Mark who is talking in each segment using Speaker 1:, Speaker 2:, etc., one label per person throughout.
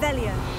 Speaker 1: Revelio.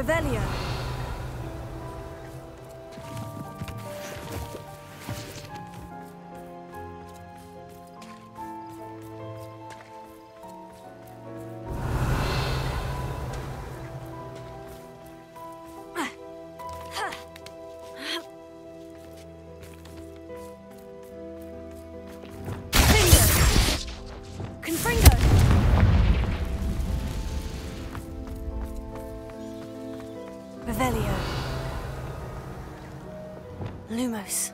Speaker 1: Revelio. Lumos.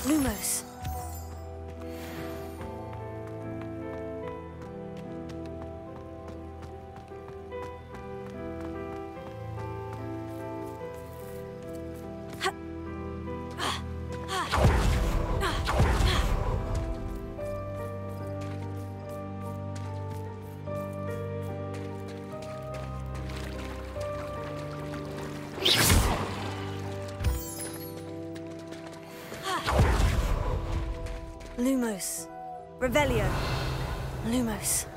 Speaker 1: Lumos. Lumos. Revelio. Lumos.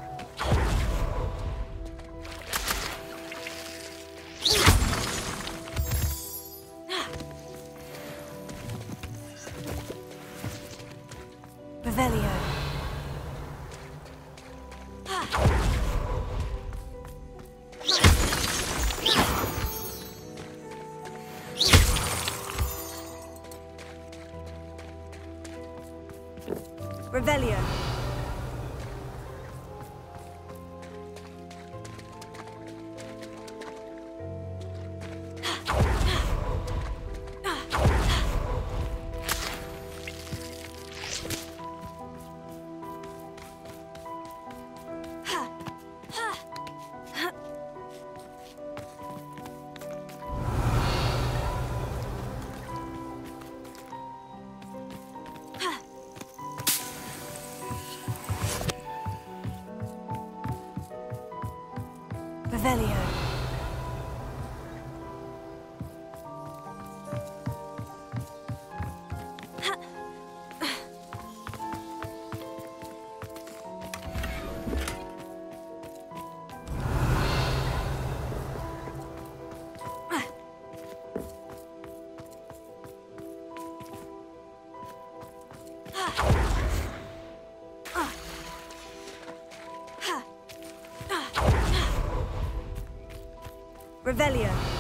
Speaker 1: Revelio. Revelio. Revelio. Revelio.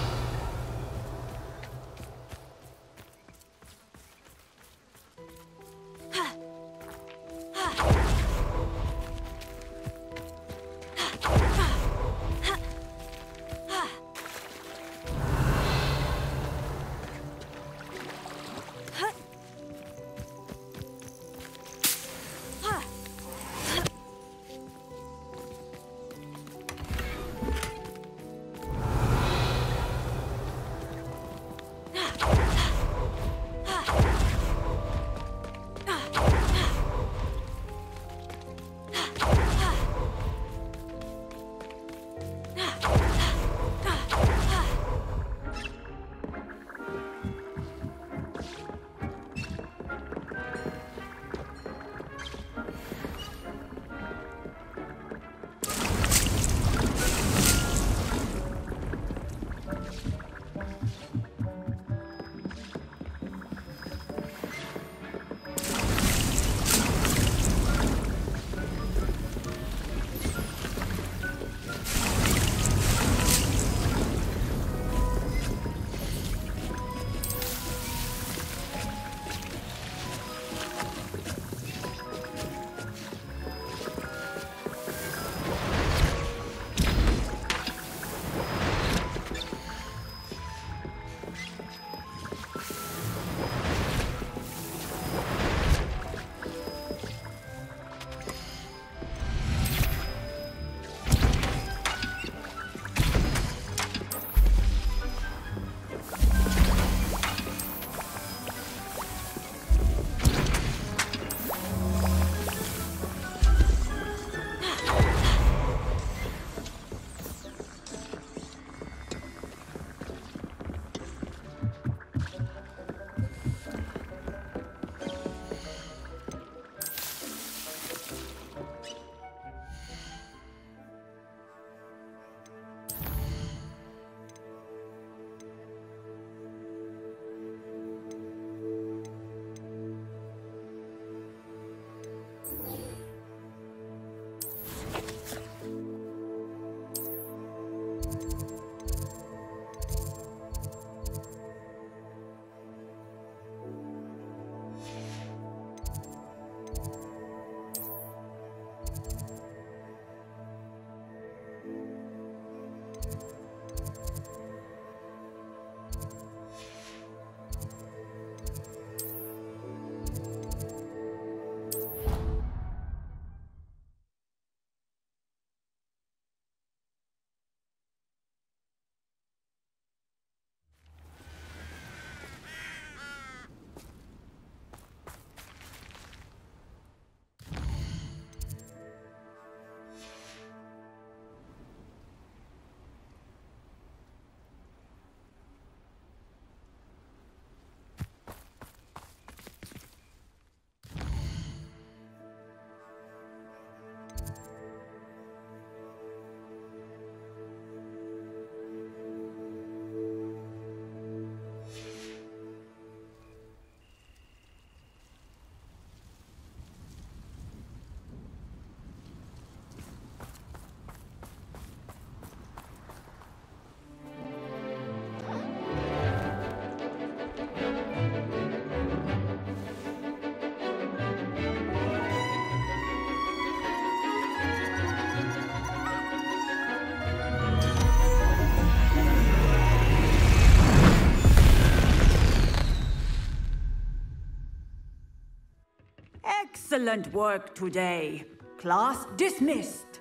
Speaker 2: Excellent work today. Class dismissed.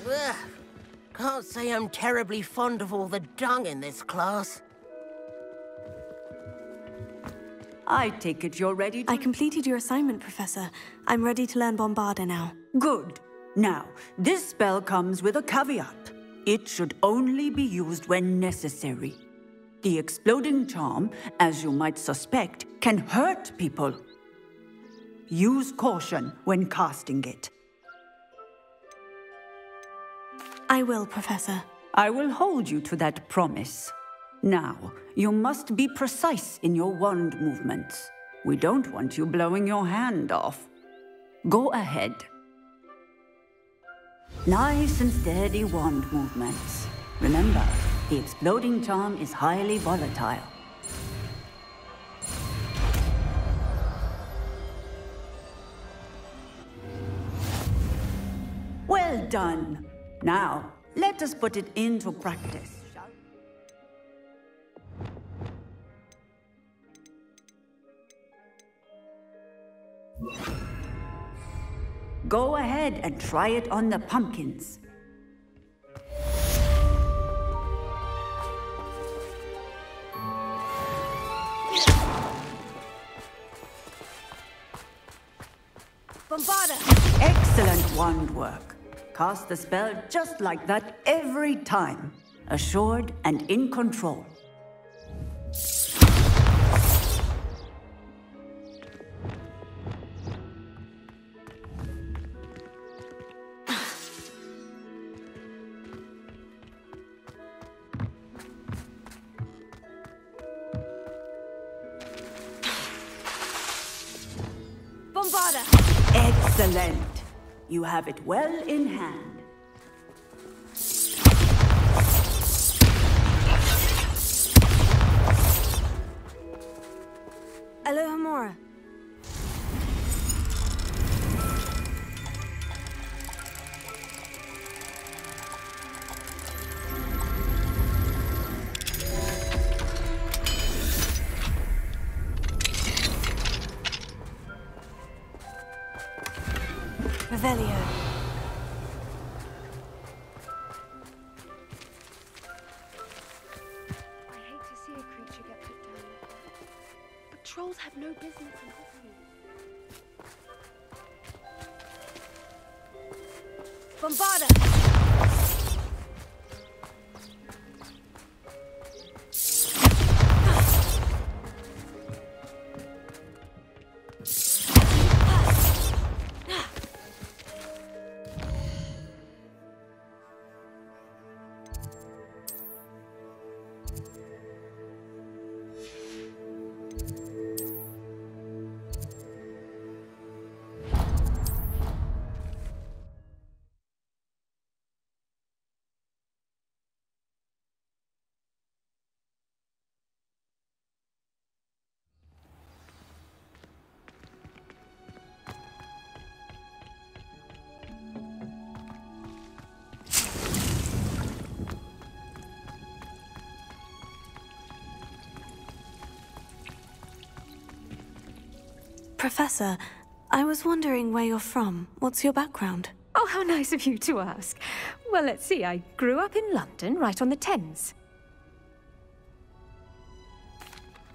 Speaker 3: Ugh. Can't say I'm terribly fond of all the dung in this class.
Speaker 2: I take it you're ready to...
Speaker 1: I completed your assignment, Professor. I'm ready to learn Bombarda now.
Speaker 2: Good. Now, this spell comes with a caveat. It should only be used when necessary. The exploding charm, as you might suspect, can hurt people. Use caution when casting it.
Speaker 1: I will, Professor.
Speaker 2: I will hold you to that promise. Now, you must be precise in your wand movements. We don't want you blowing your hand off. Go ahead. Nice and steady wand movements. Remember, the exploding charm is highly volatile. Well done. Now, let us put it into practice. Go ahead and try it on the pumpkins.
Speaker 1: Bombarda!
Speaker 2: Excellent wand work. Cast the spell just like that every time. Assured and in control.
Speaker 1: Bombarda!
Speaker 2: Excellent. You have it well in hand.
Speaker 1: Alohomora. Revelio.
Speaker 4: I hate to see a creature get put down. But trolls have no business in Hogwarts.
Speaker 1: Bombarda! Professor, I was wondering where you're from. What's your background?
Speaker 5: Oh, how nice of you to ask. Well, let's see. I grew up in London, right on the Thames.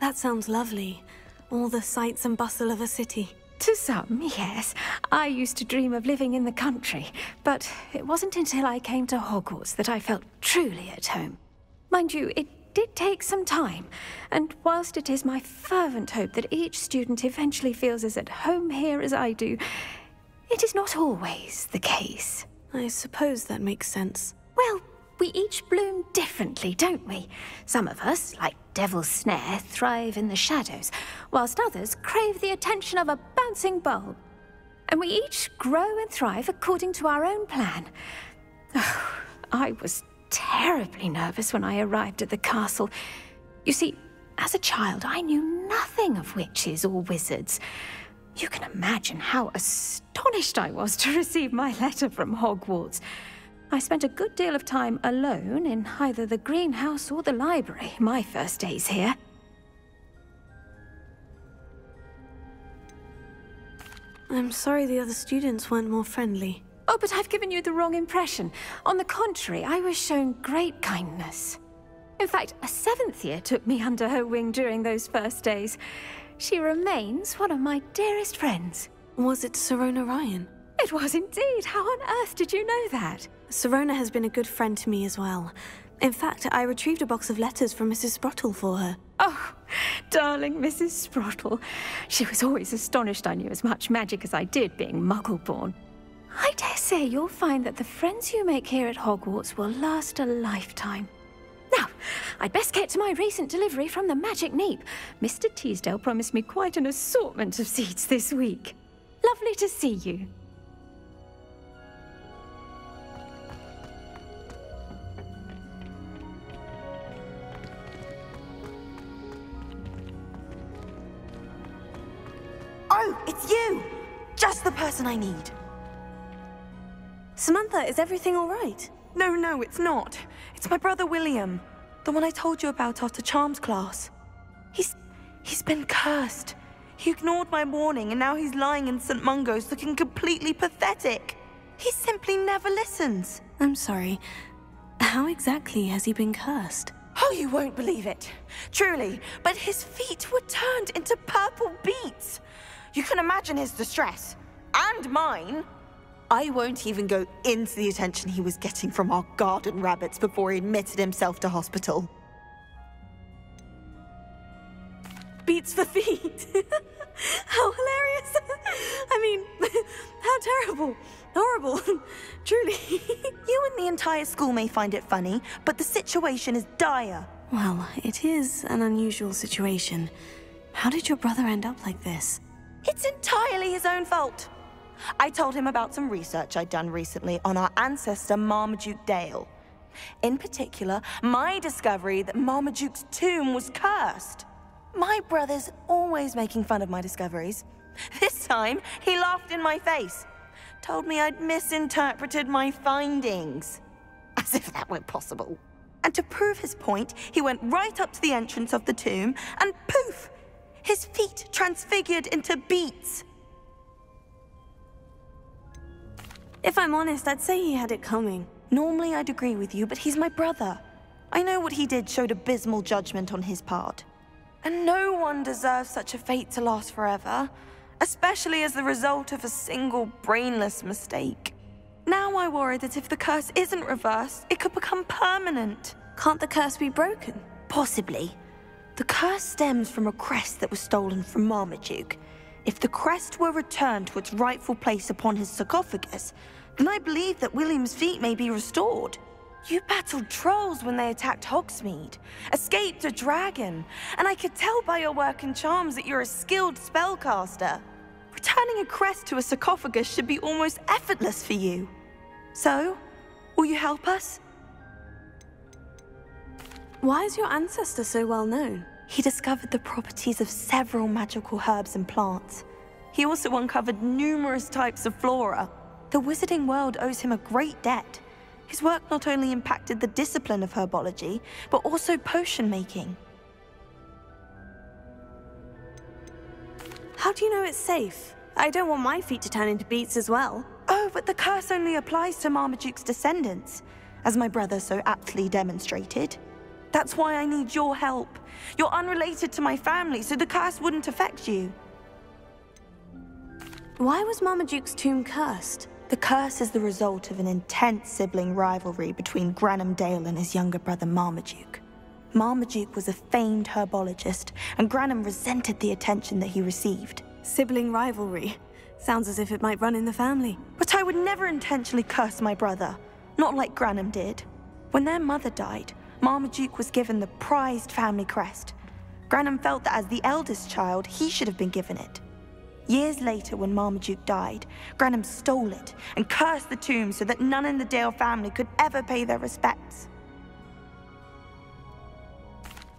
Speaker 1: That sounds lovely. All the sights and bustle of a city.
Speaker 5: To some, yes. I used to dream of living in the country, but it wasn't until I came to Hogwarts that I felt truly at home. Mind you, it did take some time, and whilst it is my fervent hope that each student eventually feels as at home here as I do, it is not always the case.
Speaker 1: I suppose that makes sense.
Speaker 5: Well, we each bloom differently, don't we? Some of us, like Devil's Snare, thrive in the shadows, whilst others crave the attention of a bouncing bulb. And we each grow and thrive according to our own plan. Oh, I was terribly nervous when I arrived at the castle. You see, as a child, I knew nothing of witches or wizards. You can imagine how astonished I was to receive my letter from Hogwarts. I spent a good deal of time alone in either the greenhouse or the library my first days here.
Speaker 1: I'm sorry the other students weren't more friendly.
Speaker 5: Oh, but I've given you the wrong impression. On the contrary, I was shown great kindness. In fact, a 7th year took me under her wing during those first days. She remains one of my dearest friends.
Speaker 1: Was it Sirona Ryan?
Speaker 5: It was indeed. How on earth did you know that?
Speaker 1: Sirona has been a good friend to me as well. In fact, I retrieved a box of letters from Mrs. Sprottle for her.
Speaker 5: Oh, darling Mrs. Sprottle. She was always astonished I knew as much magic as I did, being Muggle-born. I dare say you'll find that the friends you make here at Hogwarts will last a lifetime. Now, I'd best get to my recent delivery from the Magic Neep. Mr. Teasdale promised me quite an assortment of seeds this week. Lovely to see you.
Speaker 6: Oh, it's you! Just the person I need.
Speaker 1: Samantha, is everything all right?
Speaker 6: No, it's not. It's my brother William. The one I told you about after Charms class. He's been cursed. He ignored my warning and now he's lying in St. Mungo's looking completely pathetic. He simply never listens.
Speaker 1: I'm sorry. How exactly has he been cursed?
Speaker 6: Oh, you won't believe it. Truly, but his feet were turned into purple beets. You can imagine his distress. And mine. I won't even go into the attention he was getting from our garden rabbits before he admitted himself to hospital.
Speaker 1: Beats for feet. How hilarious. I mean, how terrible. Horrible. Truly.
Speaker 6: You and the entire school may find it funny, but the situation is dire.
Speaker 1: Well, it is an unusual situation. How did your brother end up like this?
Speaker 6: It's entirely his own fault. I told him about some research I'd done recently on our ancestor Marmaduke Dale. In particular, my discovery that Marmaduke's tomb was cursed. My brother's always making fun of my discoveries. This time, he laughed in my face. Told me I'd misinterpreted my findings. As if that were possible. And to prove his point, he went right up to the entrance of the tomb and poof! His feet transfigured into beets.
Speaker 1: If I'm honest, I'd say he had it coming.
Speaker 6: Normally I'd agree with you, but he's my brother. I know what he did showed abysmal judgment on his part. And no one deserves such a fate to last forever, especially as the result of a single brainless mistake. Now I worry that if the curse isn't reversed, it could become permanent.
Speaker 1: Can't the curse be broken?
Speaker 6: Possibly. The curse stems from a crest that was stolen from Marmaduke. If the crest were returned to its rightful place upon his sarcophagus, then I believe that William's feet may be restored. You battled trolls when they attacked Hogsmeade, escaped a dragon, and I could tell by your work in charms that you're a skilled spellcaster. Returning a crest to a sarcophagus should be almost effortless for you. So, will you help us?
Speaker 1: Why is your ancestor so well known?
Speaker 6: He discovered the properties of several magical herbs and plants. He also uncovered numerous types of flora. The wizarding world owes him a great debt. His work not only impacted the discipline of herbology, but also potion making.
Speaker 1: How do you know it's safe? I don't want my feet to turn into beets as well.
Speaker 6: Oh, but the curse only applies to Marmaduke's descendants, as my brother so aptly demonstrated. That's why I need your help. You're unrelated to my family, so the curse wouldn't affect you.
Speaker 1: Why was Marmaduke's tomb cursed?
Speaker 6: The curse is the result of an intense sibling rivalry between Granham Dale and his younger brother Marmaduke. Marmaduke was a famed herbologist, and Granham resented the attention that he received.
Speaker 1: Sibling rivalry. Sounds as if it might run in the family.
Speaker 6: But I would never intentionally curse my brother, not like Granham did. When their mother died, Marmaduke was given the prized family crest. Granham felt that as the eldest child, he should have been given it. Years later, when Marmaduke died, Granham stole it and cursed the tomb so that none in the Dale family could ever pay their respects.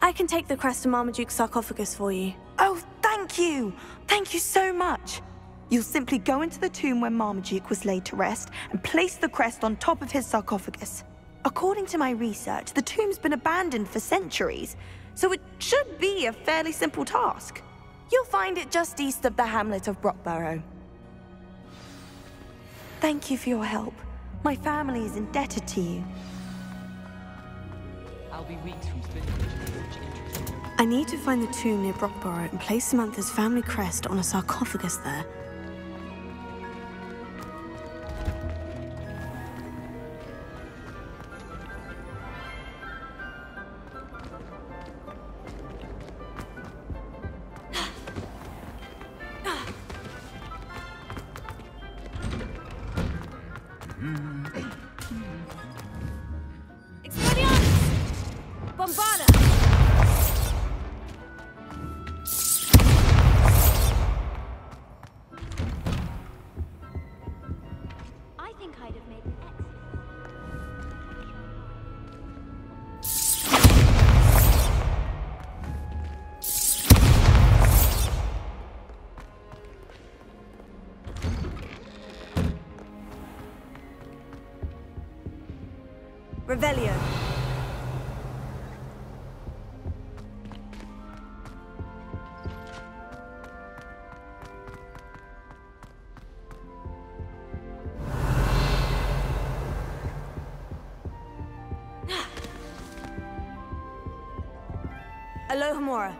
Speaker 1: I can take the crest to Marmaduke's sarcophagus for you.
Speaker 6: Oh, thank you! Thank you so much! You'll simply go into the tomb where Marmaduke was laid to rest and place the crest on top of his sarcophagus. According to my research, the tomb's been abandoned for centuries, so it should be a fairly simple task. You'll find it just east of the hamlet of Brockborough. Thank you for your help. My family is indebted to you.
Speaker 7: I'll be weeks from spinning which interests you.
Speaker 1: I need to find the tomb near Brockborough and place Samantha's family crest on a sarcophagus there.
Speaker 6: Revelio. Alohomora.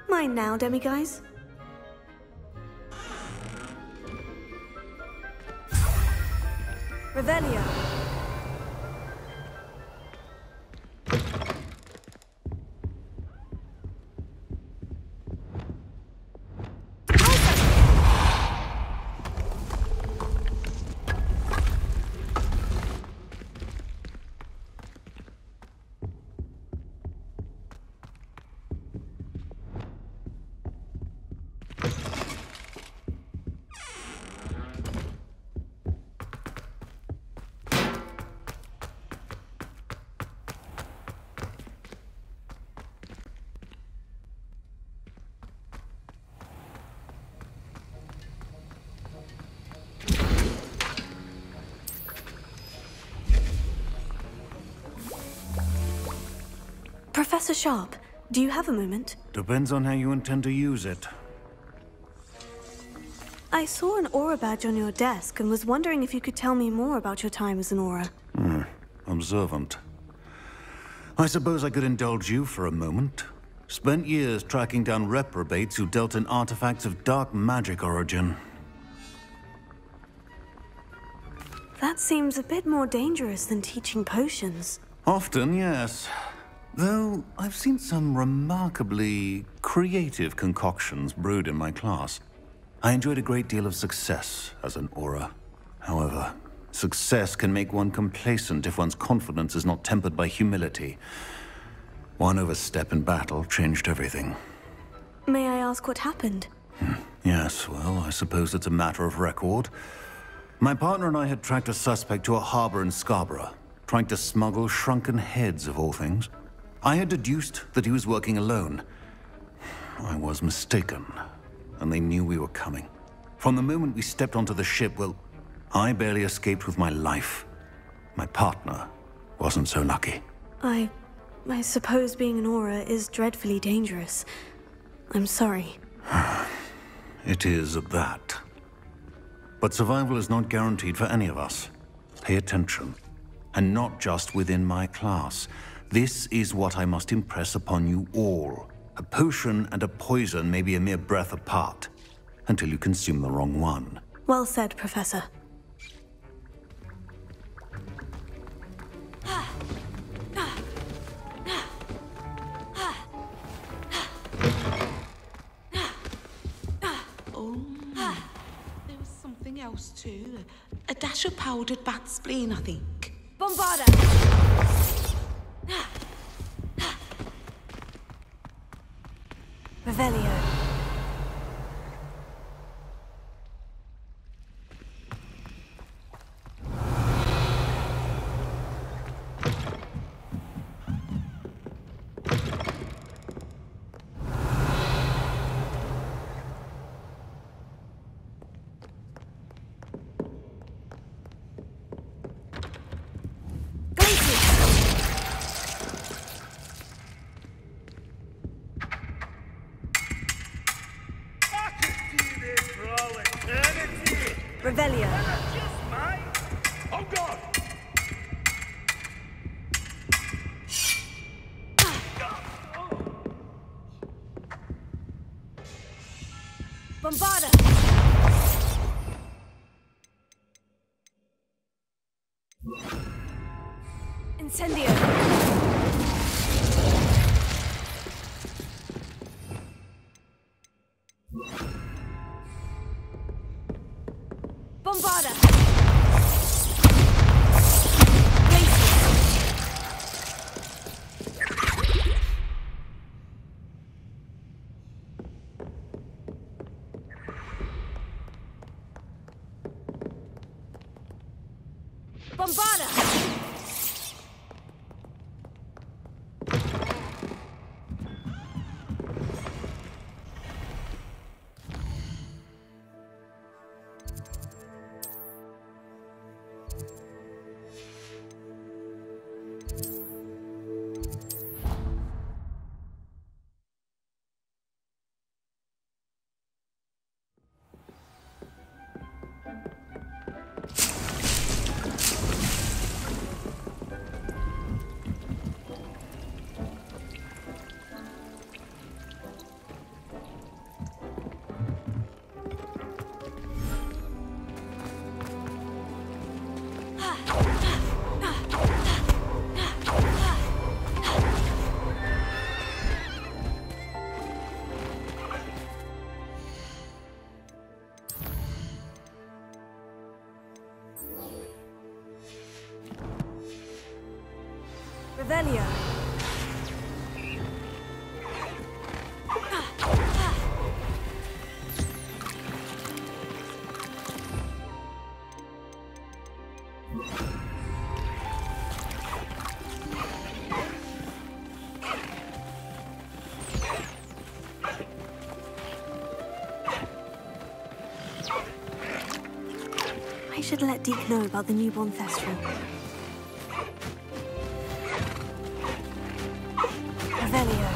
Speaker 1: Mine now, demiguise.
Speaker 6: Revelio.
Speaker 1: Professor Sharp, do you have a moment?
Speaker 8: Depends on how you intend to use it.
Speaker 1: I saw an aura badge on your desk and was wondering if you could tell me more about your time as an aura.
Speaker 8: Observant. I suppose I could indulge you for a moment. Spent years tracking down reprobates who dealt in artifacts of dark magic origin.
Speaker 1: That seems a bit more dangerous than teaching potions.
Speaker 8: Often, yes. Though I've seen some remarkably creative concoctions brewed in my class. I enjoyed a great deal of success as an aura. However, success can make one complacent if one's confidence is not tempered by humility. One overstep in battle changed everything.
Speaker 1: May I ask what happened?
Speaker 8: Yes, well, I suppose it's a matter of record. My partner and I had tracked a suspect to a harbor in Scarborough, trying to smuggle shrunken heads of all things. I had deduced that he was working alone. I was mistaken, and they knew we were coming. From the moment we stepped onto the ship, well, I barely escaped with my life. My partner wasn't so lucky.
Speaker 1: I suppose being an aura is dreadfully dangerous. I'm sorry.
Speaker 8: It is at that. But survival is not guaranteed for any of us. Pay attention. And not just within my class. This is what I must impress upon you all. A potion and a poison may be a mere breath apart, until you consume the wrong one.
Speaker 1: Well said, Professor.
Speaker 9: There was something else too. A dash of powdered bat spleen, I think.
Speaker 6: Bombarda! Revelio.
Speaker 1: Revelio.
Speaker 10: Oh God!
Speaker 1: Bombarda. Incendio. Bombarda. Bombarda. Revelio. I should let Deke know about the newborn Thestral. Revelio.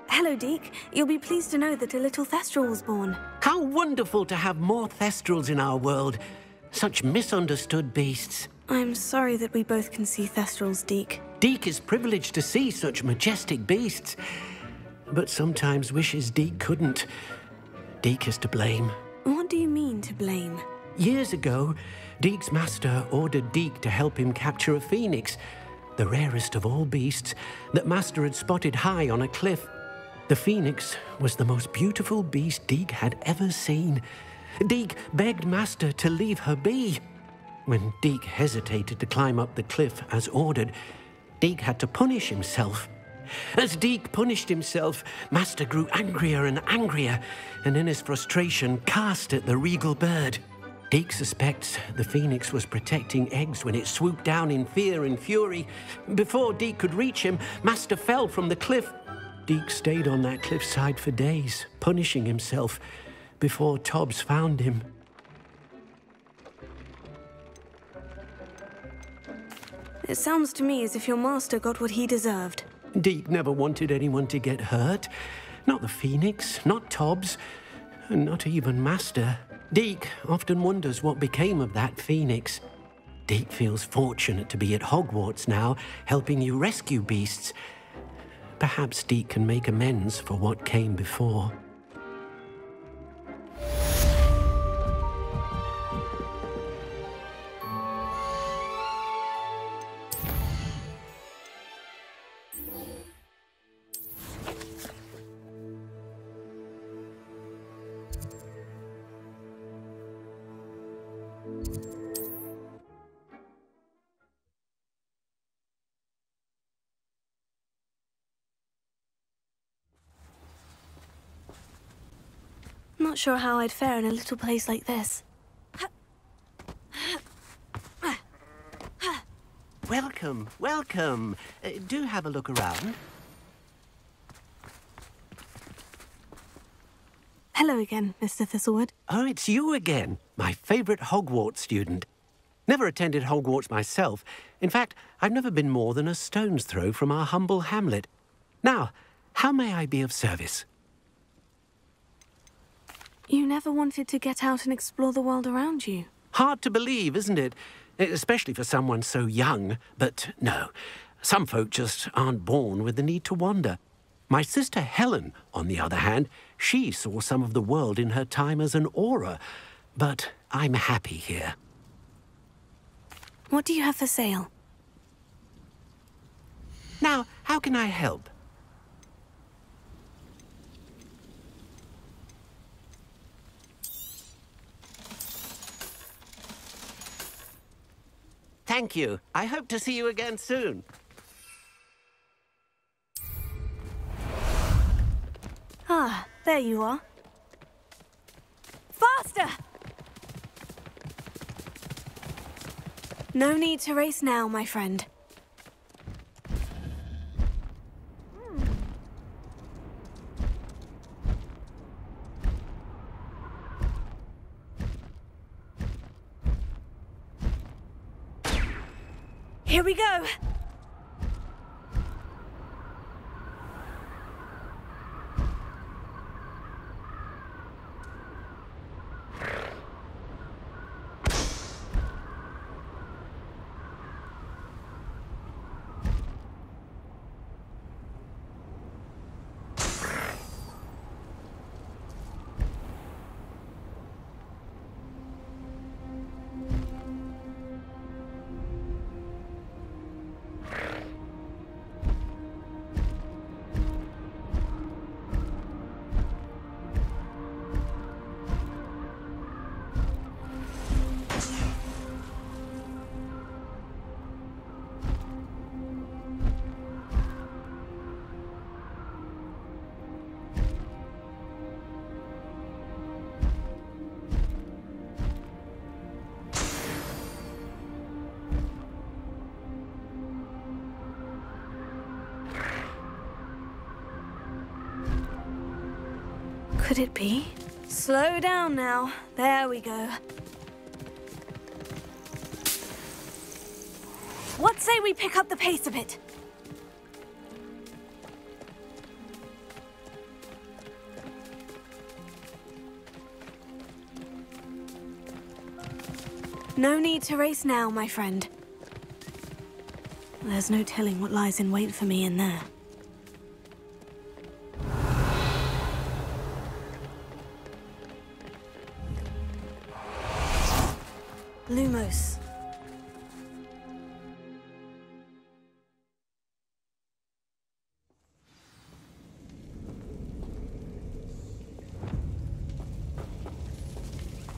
Speaker 1: Hello, Deke. You'll be pleased to know that a little Thestral was born.
Speaker 11: How wonderful to have more Thestrals in our world. Such misunderstood beasts.
Speaker 1: I'm sorry that we both can see Thestrals, Deke.
Speaker 11: Deke is privileged to see such majestic beasts, but sometimes wishes Deke couldn't. Deke is to blame.
Speaker 1: What do you mean, to blame?
Speaker 11: Years ago, Deke's master ordered Deke to help him capture a phoenix, the rarest of all beasts that master had spotted high on a cliff. The phoenix was the most beautiful beast Deke had ever seen. Deke begged master to leave her be. When Deke hesitated to climb up the cliff as ordered, Deke had to punish himself. As Deke punished himself, master grew angrier and angrier, and in his frustration cast at the regal bird. Deke suspects the phoenix was protecting eggs when it swooped down in fear and fury. Before Deke could reach him, master fell from the cliff. Deke stayed on that cliffside for days, punishing himself, before Tobbs found him.
Speaker 1: It sounds to me as if your master got what he deserved.
Speaker 11: Deke never wanted anyone to get hurt. Not the phoenix, not Tobbs, and not even master. Deke often wonders what became of that phoenix. Deke feels fortunate to be at Hogwarts now, helping you rescue beasts. Perhaps Deke can make amends for what came before.
Speaker 1: Not sure how I'd fare in a little place like this.
Speaker 12: Welcome, welcome. Do have a look around.
Speaker 1: Hello again, Mr. Thistlewood.
Speaker 11: Oh, it's you again, my favourite Hogwarts student. Never attended Hogwarts myself. In fact, I've never been more than a stone's throw from our humble hamlet. Now, how may I be of service?
Speaker 1: You never wanted to get out and explore the world around you.
Speaker 11: Hard to believe, isn't it? Especially for someone so young. But no, some folk just aren't born with the need to wander. My sister Helen, on the other hand, she saw some of the world in her time as an auror. But I'm happy here.
Speaker 1: What do you have for sale?
Speaker 11: Now, how can I help? Thank you. I hope to see you again soon.
Speaker 1: Ah, there you are. Faster! No need to race now, my friend. Here we go! Could it be? Slow down now. There we go. What say we pick up the pace a bit? No need to race now, my friend. There's no telling what lies in wait for me in there. Lumos.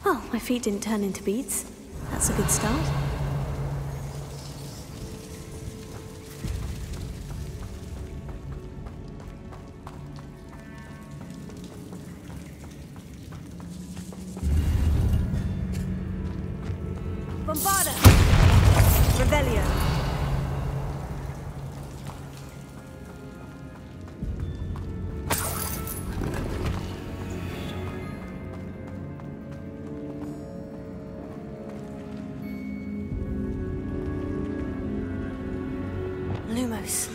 Speaker 1: Well, my feet didn't turn into beads. That's a good start. Bombarda! Revelio! Lumos.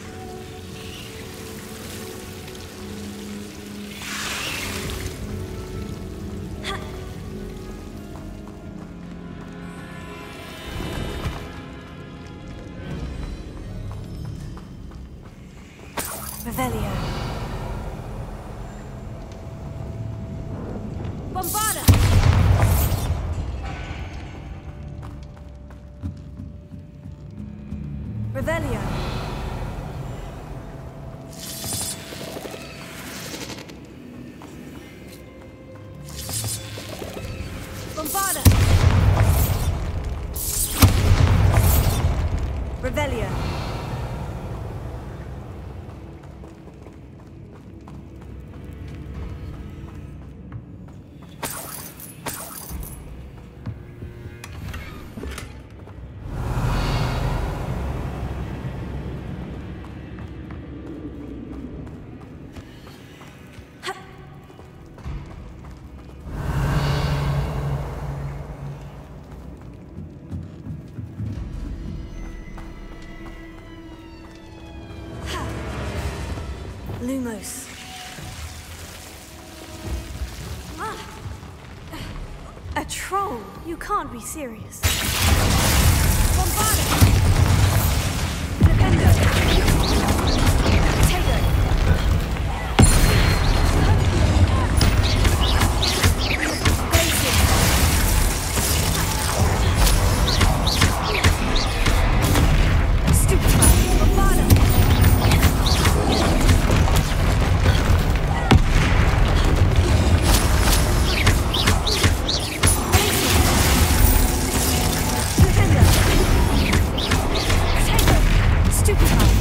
Speaker 1: Revelio. Bombarda! Revelio. Bombarda! Revelio. Lumos. A troll? You can't be serious. Bombarda! Defender! Taker!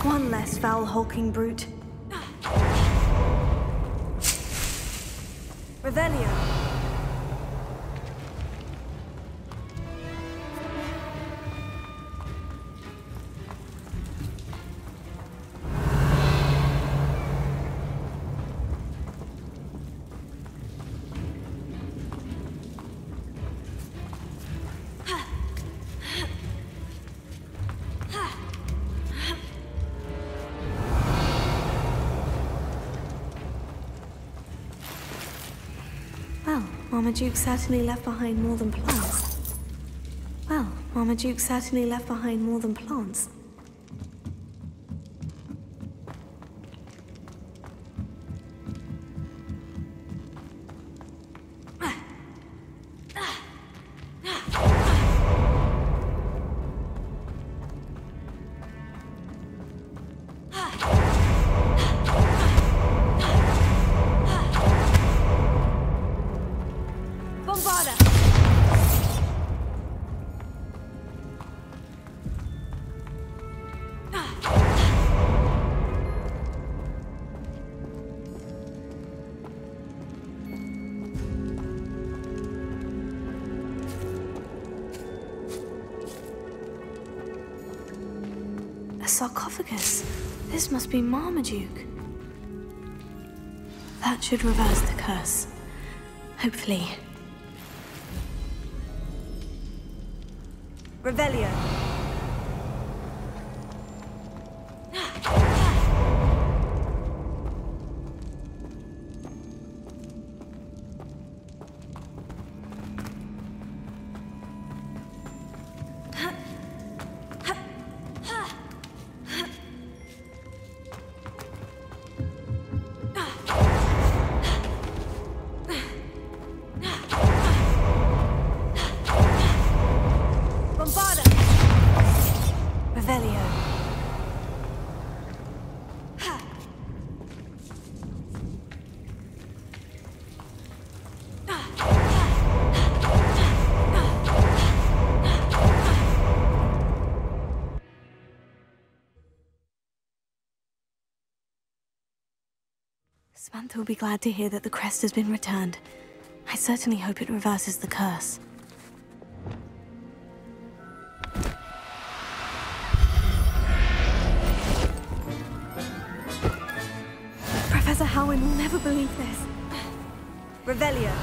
Speaker 1: One less foul hulking brute. Revelio. Marmaduke certainly left behind more than plants. Well, Marmaduke certainly left behind more than plants. Sarcophagus. This must be Marmaduke. That should reverse the curse. Hopefully. Revelio. Samantha will be glad to hear that the crest has been returned. I certainly hope it reverses the curse. Professor Howin will never believe this. Revelio.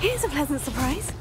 Speaker 1: Here's a pleasant surprise.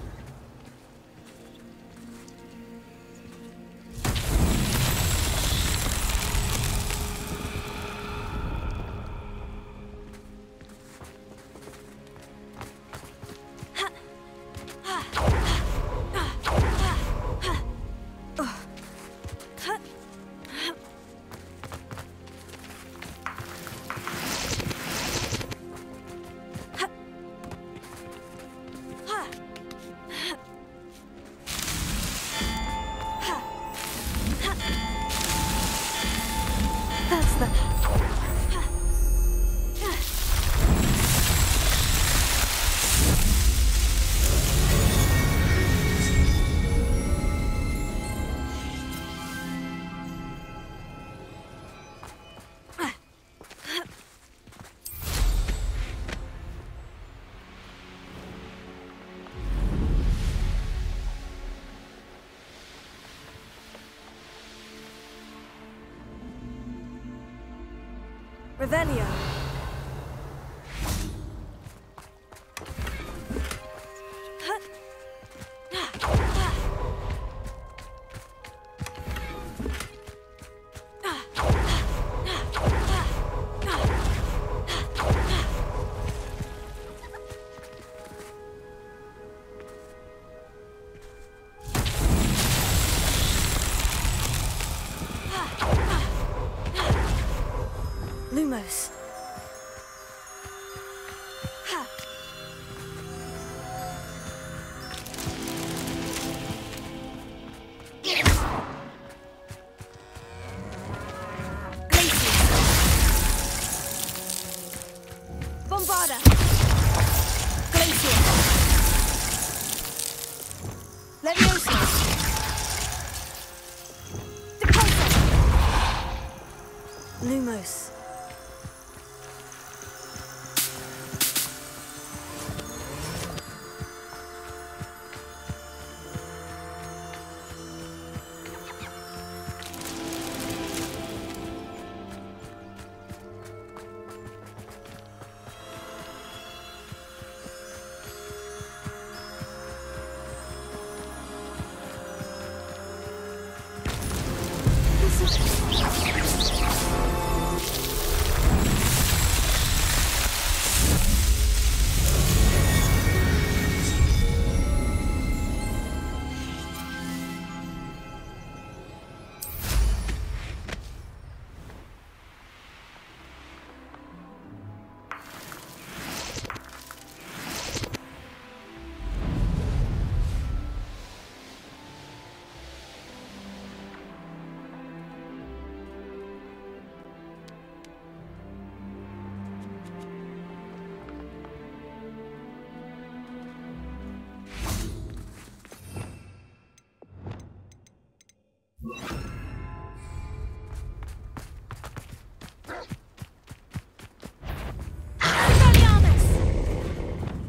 Speaker 1: Revelio. Lumos. Ha. Bombarda. Glacier. Leviosa. Deposa. Lumos.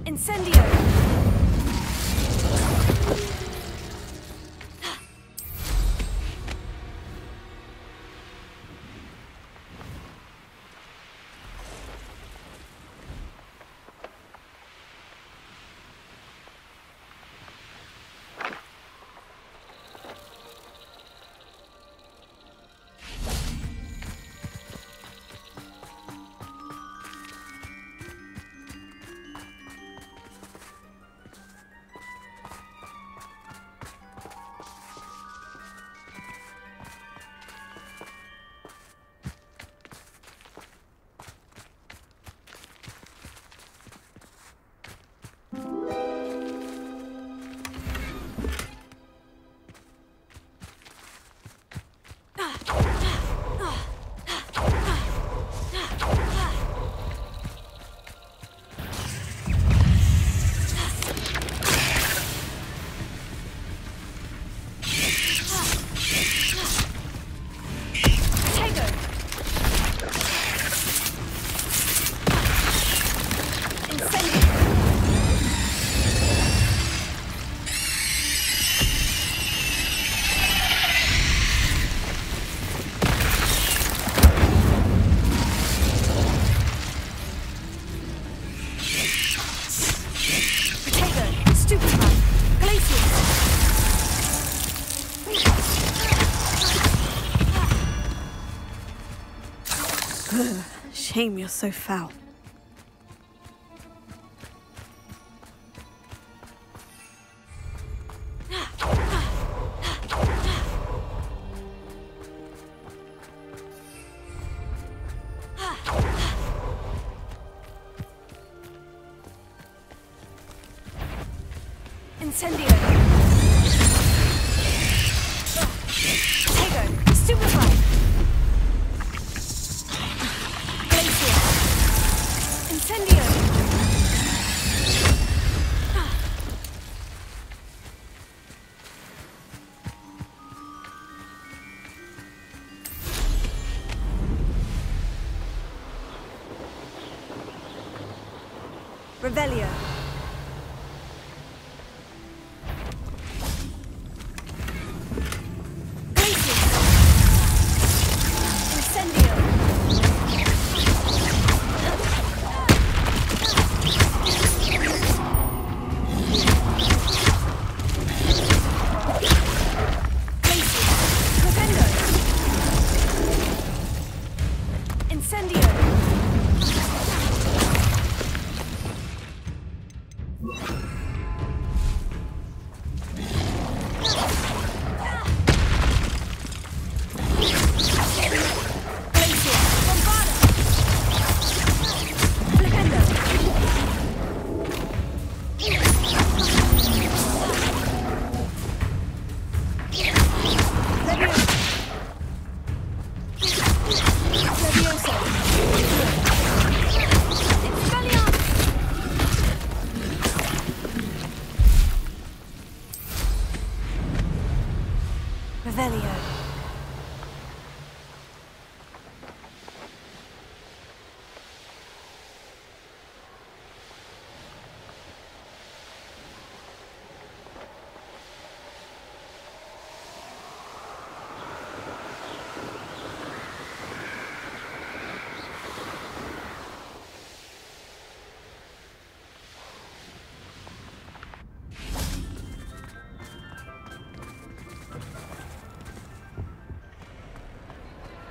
Speaker 1: Incendio! Shame you're so foul. Incendio! Tego! Stupefy! Glacier! Incendio! Revelio! Glacier! Incendio!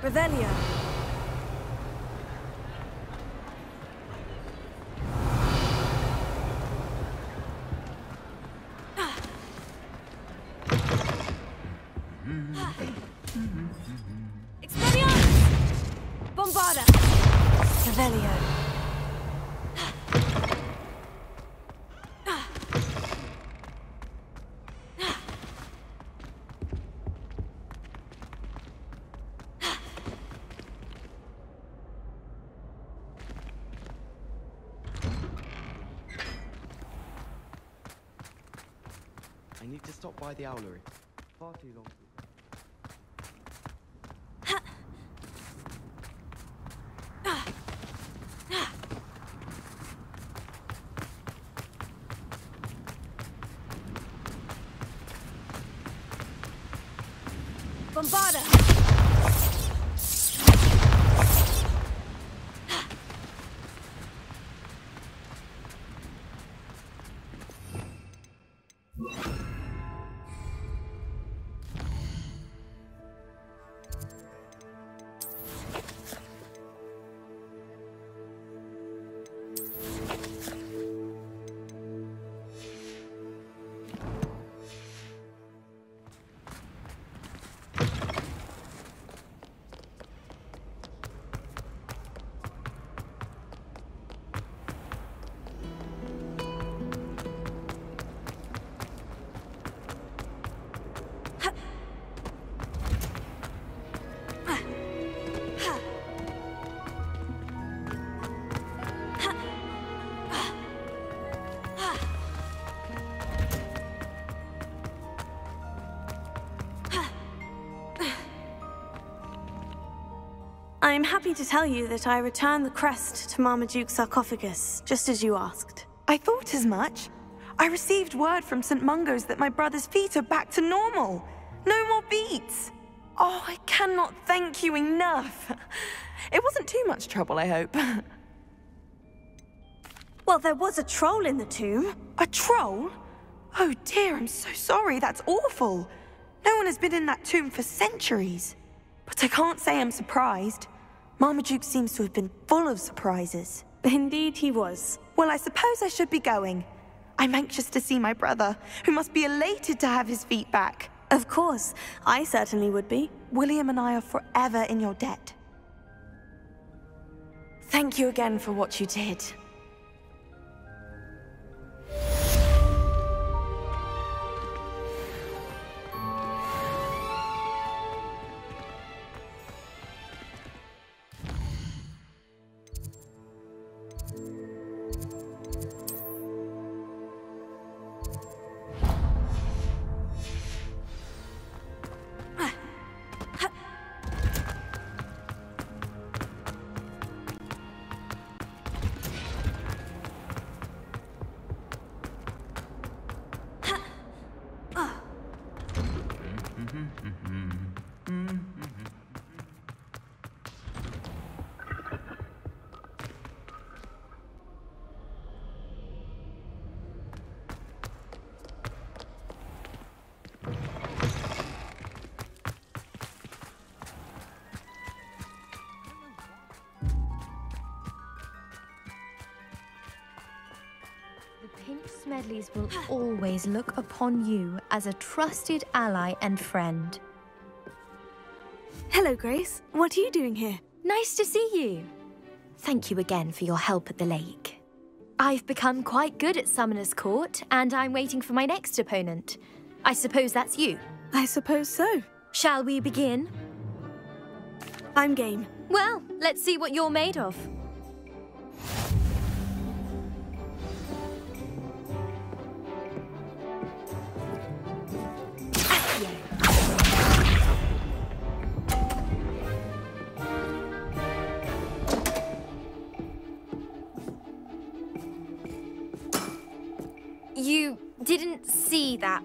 Speaker 1: Revelio. Expelliarmus! Bombarda! Revelio.
Speaker 7: I need to stop by the owlery. Far too long.
Speaker 1: Bombarda! I'm happy to tell you that I returned the crest to Marmaduke's sarcophagus, just as you asked.
Speaker 6: I thought as much. I received word from St. Mungo's that my brother's feet are back to normal. No more beats. Oh, I cannot thank you enough. It wasn't too much trouble, I hope.
Speaker 1: Well, there was a troll in the tomb.
Speaker 6: A troll? Oh dear, I'm so sorry. That's awful. No one has been in that tomb for centuries. But I can't say I'm surprised. Marmaduke seems to have been full of surprises.
Speaker 1: Indeed he was.
Speaker 6: Well, I suppose I should be going. I'm anxious to see my brother, who must be elated to have his feet back.
Speaker 1: Of course. I certainly would be.
Speaker 6: William and I are forever in your debt. Thank you again for what you did.
Speaker 13: Smedleys will always look upon you as a trusted ally and friend.
Speaker 1: Hello, Grace. What are you doing here?
Speaker 13: Nice to see you. Thank you again for your help at the lake. I've become quite good at Summoner's Court, and I'm waiting for my next opponent. I suppose that's you.
Speaker 1: I suppose so.
Speaker 13: Shall we begin?
Speaker 1: I'm game.
Speaker 13: Well, let's see what you're made of. You didn't see that.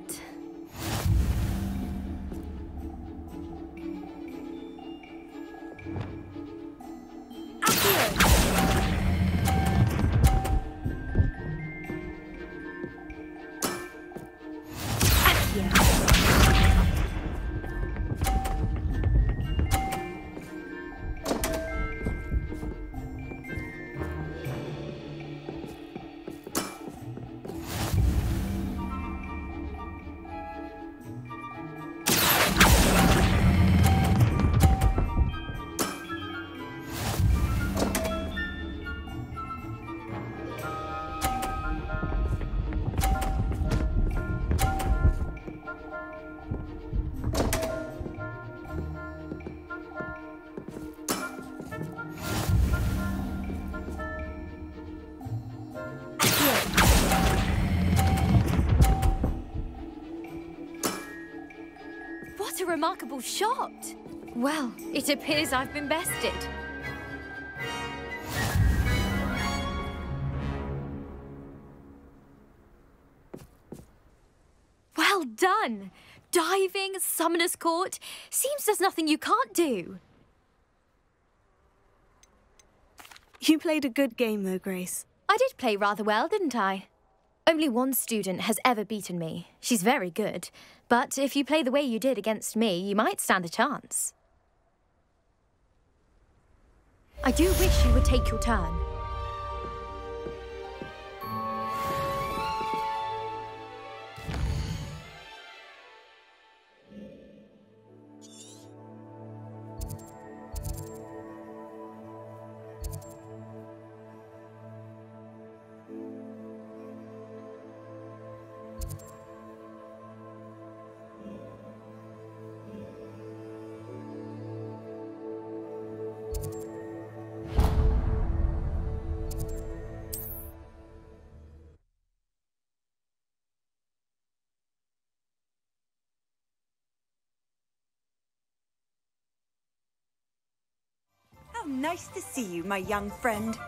Speaker 13: What a remarkable shot! Well, it appears I've been bested. Well done! Diving, Summoner's Court. Seems there's nothing you can't do.
Speaker 1: You played a good game, though, Grace.
Speaker 13: I did play rather well, didn't I? Only one student has ever beaten me. She's very good. But if you play the way you did against me, you might stand a chance. I do wish you would take your turn.
Speaker 2: How nice to see you, my young friend.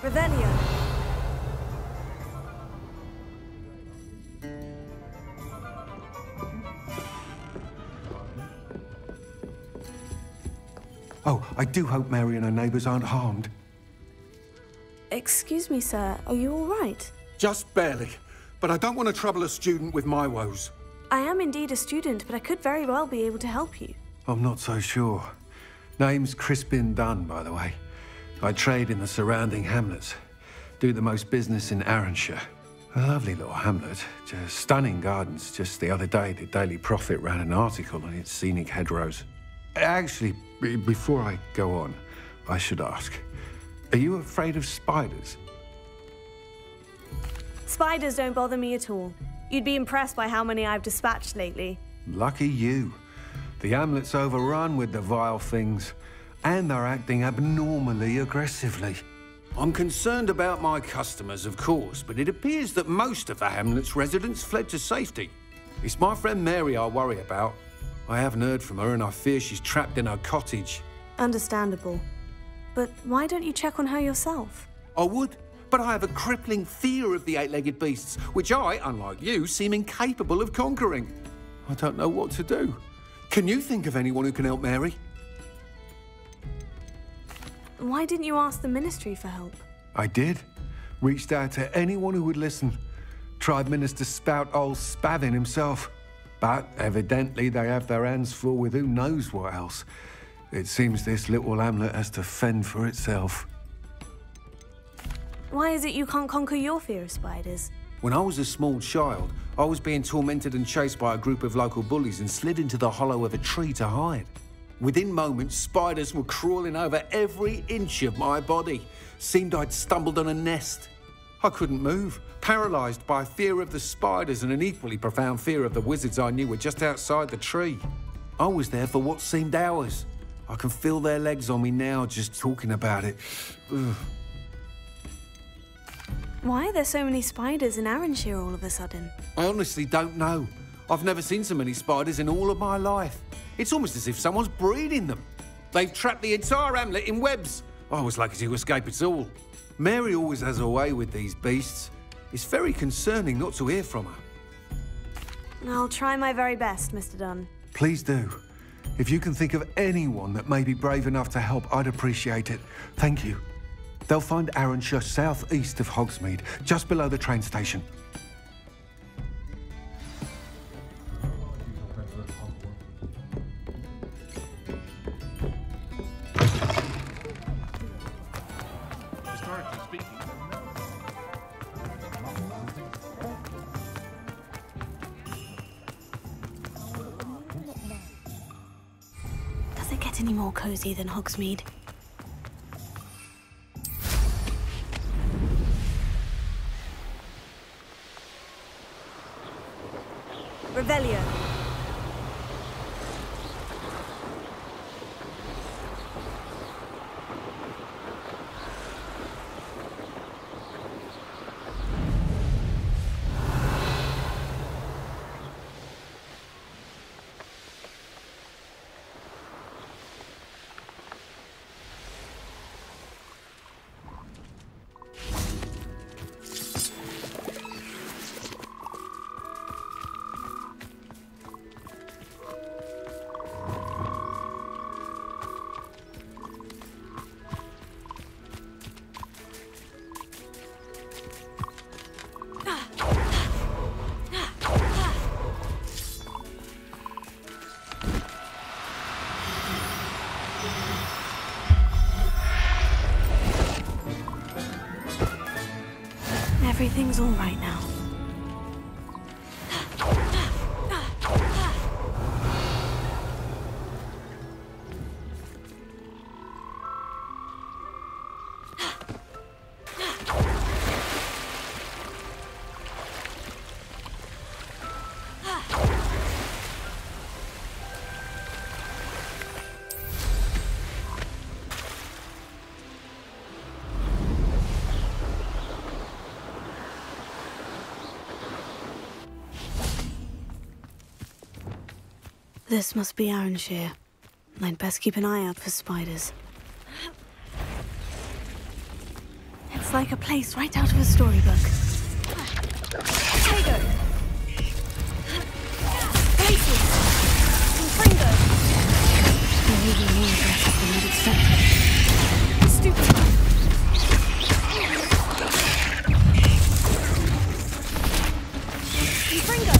Speaker 1: Revelio.
Speaker 14: Oh, I do hope Mary and her neighbours aren't harmed.
Speaker 1: Excuse me, sir. Are you all right?
Speaker 14: Just barely. But I don't want to trouble a student with my woes.
Speaker 1: I am indeed a student, but I could very well be able to help you.
Speaker 14: I'm not so sure. Name's Crispin Dunn, by the way. I trade in the surrounding hamlets. Do the most business in Arranshire. A lovely little hamlet. Just stunning gardens. Just the other day, the Daily Prophet ran an article on its scenic hedgerows. Actually, before I go on, I should ask, are you afraid of spiders?
Speaker 1: Spiders don't bother me at all. You'd be impressed by how many I've dispatched lately.
Speaker 14: Lucky you. The hamlet's overrun with the vile things, and they're acting abnormally aggressively. I'm concerned about my customers, of course, but it appears that most of the hamlet's residents fled to safety. It's my friend Mary I worry about. I haven't heard from her, and I fear she's trapped in her cottage.
Speaker 1: Understandable. But why don't you check on her yourself?
Speaker 14: I would, but I have a crippling fear of the eight-legged beasts, which I, unlike you, seem incapable of conquering. I don't know what to do. Can you think of anyone who can help Mary?
Speaker 1: Why didn't you ask the ministry for help?
Speaker 14: I did. Reached out to anyone who would listen. Tried Minister Spout old Spavin himself. But evidently they have their hands full with who knows what else. It seems this little hamlet has to fend for itself.
Speaker 1: Why is it you can't conquer your fear of spiders?
Speaker 14: When I was a small child, I was being tormented and chased by a group of local bullies and slid into the hollow of a tree to hide. Within moments, spiders were crawling over every inch of my body. Seemed I'd stumbled on a nest. I couldn't move, paralysed by fear of the spiders and an equally profound fear of the wizards I knew were just outside the tree. I was there for what seemed hours. I can feel their legs on me now just talking about it. Ugh.
Speaker 1: Why are there so many spiders in Arranshire all of a sudden?
Speaker 14: I honestly don't know. I've never seen so many spiders in all of my life. It's almost as if someone's breeding them. They've trapped the entire hamlet in webs. I was lucky to escape it all. Mary always has a way with these beasts. It's very concerning not to hear from her.
Speaker 1: I'll try my very best, Mr. Dunn.
Speaker 14: Please do. If you can think of anyone that may be brave enough to help, I'd appreciate it. Thank you. They'll find Arranshire southeast of Hogsmeade, just below the train station.
Speaker 1: Does it get any more cozy than Hogsmeade? Revelio. Everything's all right now. This must be Arranshire. I'd best keep an eye out for spiders. It's like a place right out of a storybook. Tego! Places! Confringo! They're even more aggressive than I'd expected. Stupid one! Confringo!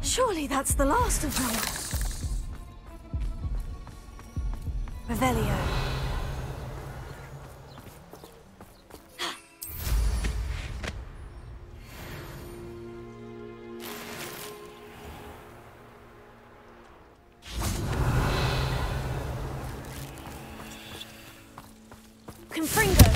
Speaker 1: Surely that's the last of them. Revelio. Confringo.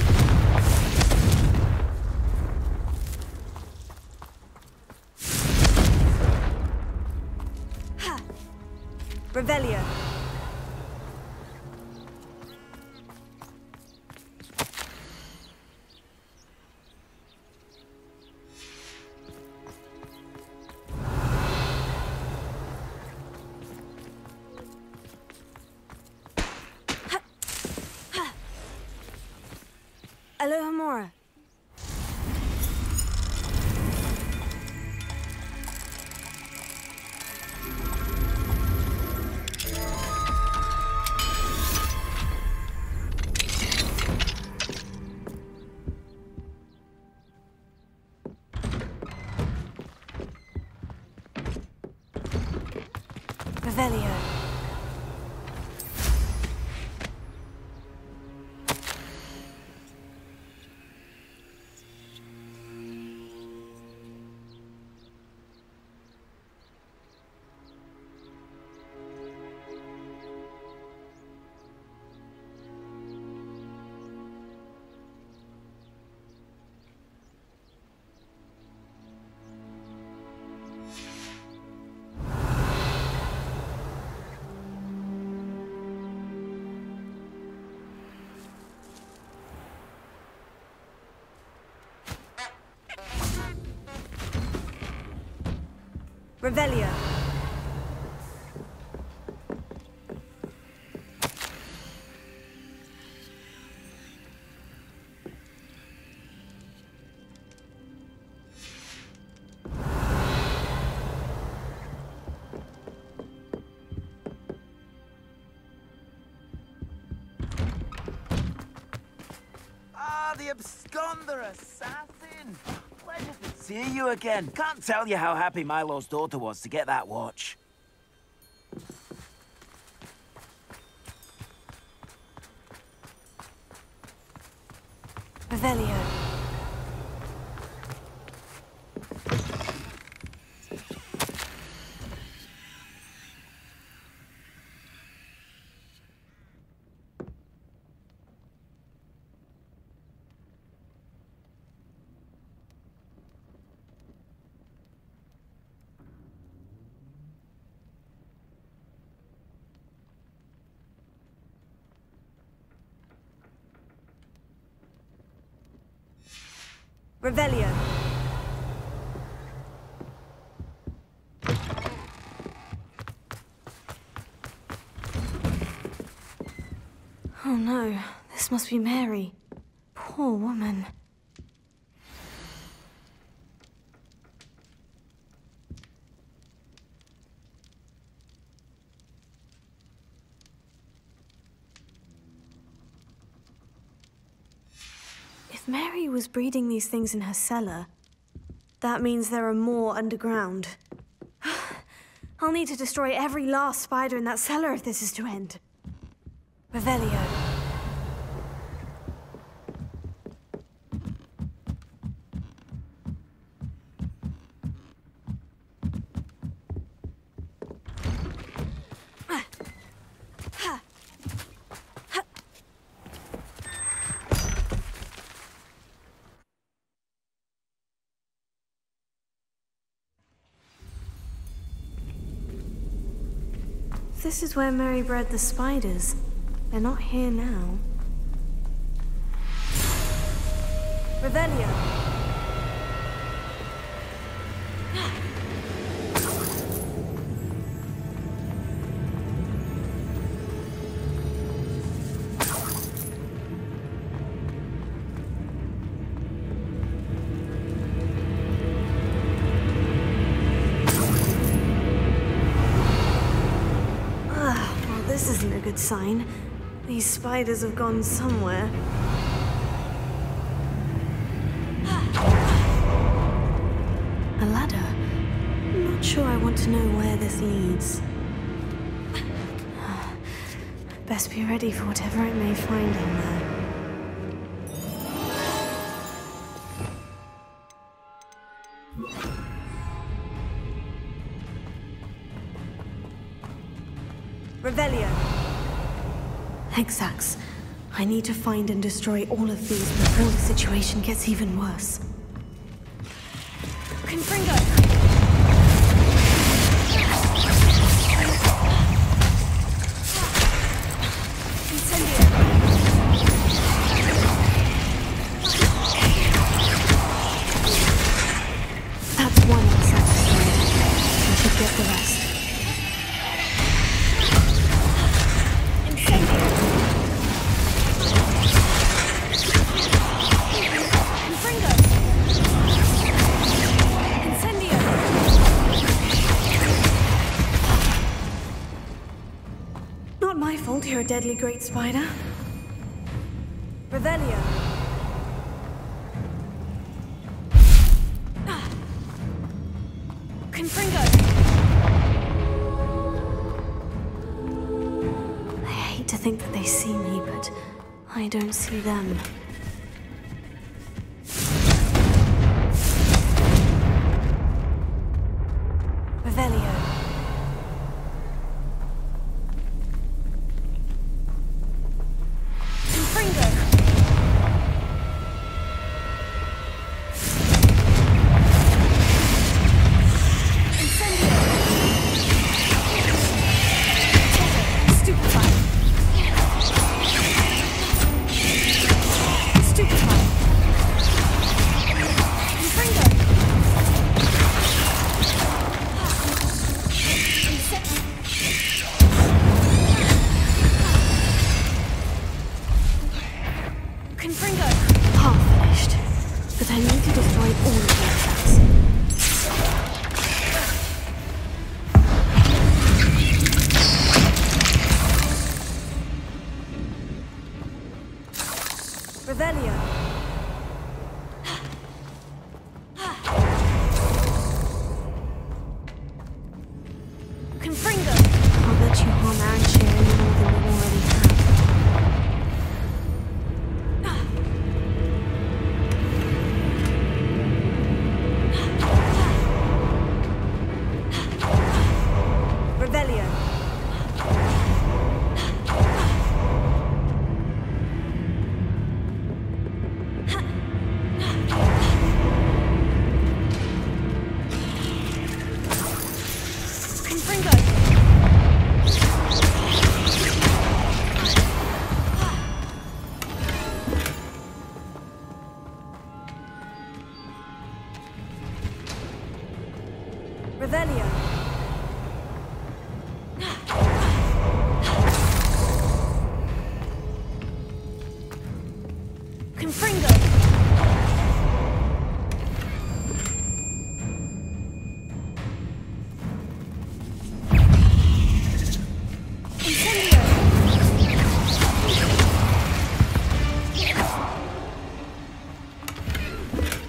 Speaker 1: Revelio. Alohomora. Revelio. Revelio.
Speaker 15: Ah, the absconder assassin! Pleasure to see you again. Can't tell you how happy Milo's daughter was to get that watch.
Speaker 1: Revelio. Revelio. Oh no, this must be Mary. Poor woman. If Mary was breeding these things in her cellar, that means there are more underground. I'll need to destroy every last spider in that cellar if this is to end. Revelio. This is where Mary bred the spiders. They're not here now. Revelio. This isn't a good sign. These spiders have gone somewhere. A ladder? I'm not sure I want to know where this leads. Best be ready for whatever it may find in there. Revelio. Hexax. I need to find and destroy all of these before the situation gets even worse. Confringo! Incendio! That's one Hexax destroyed. I should get the rest. really great spider. Revelio. Confringo. I hate to think that they see me, but I don't see them. Revelio. Confringo. Revelio. Confringo. I'll let you harm Aranshir any more than you already have. Revelio. Revelio. Confringo. Incendio.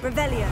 Speaker 1: Revelio.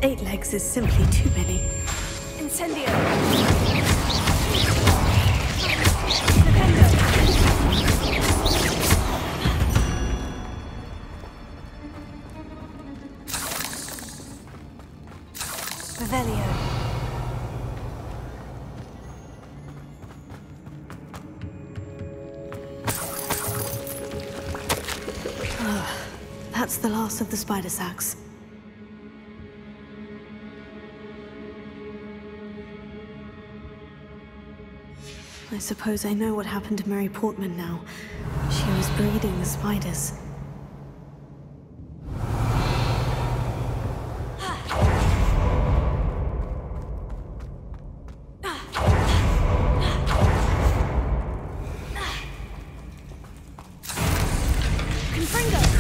Speaker 1: Eight legs is simply too many. Incendio. Revelio. That's the last of the spider sacks. I suppose I know what happened to Mary Portman now. She was breeding the spiders.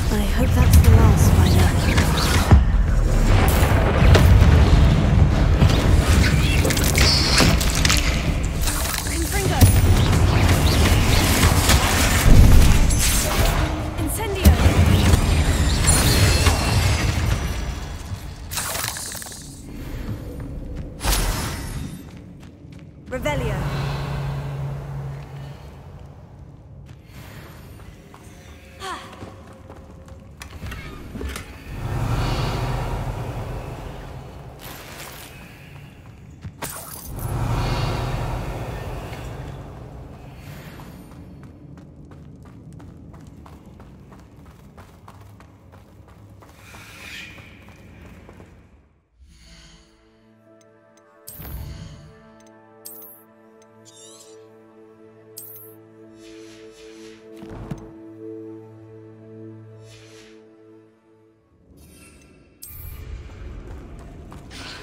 Speaker 1: I hope that's the last spider. Revelio.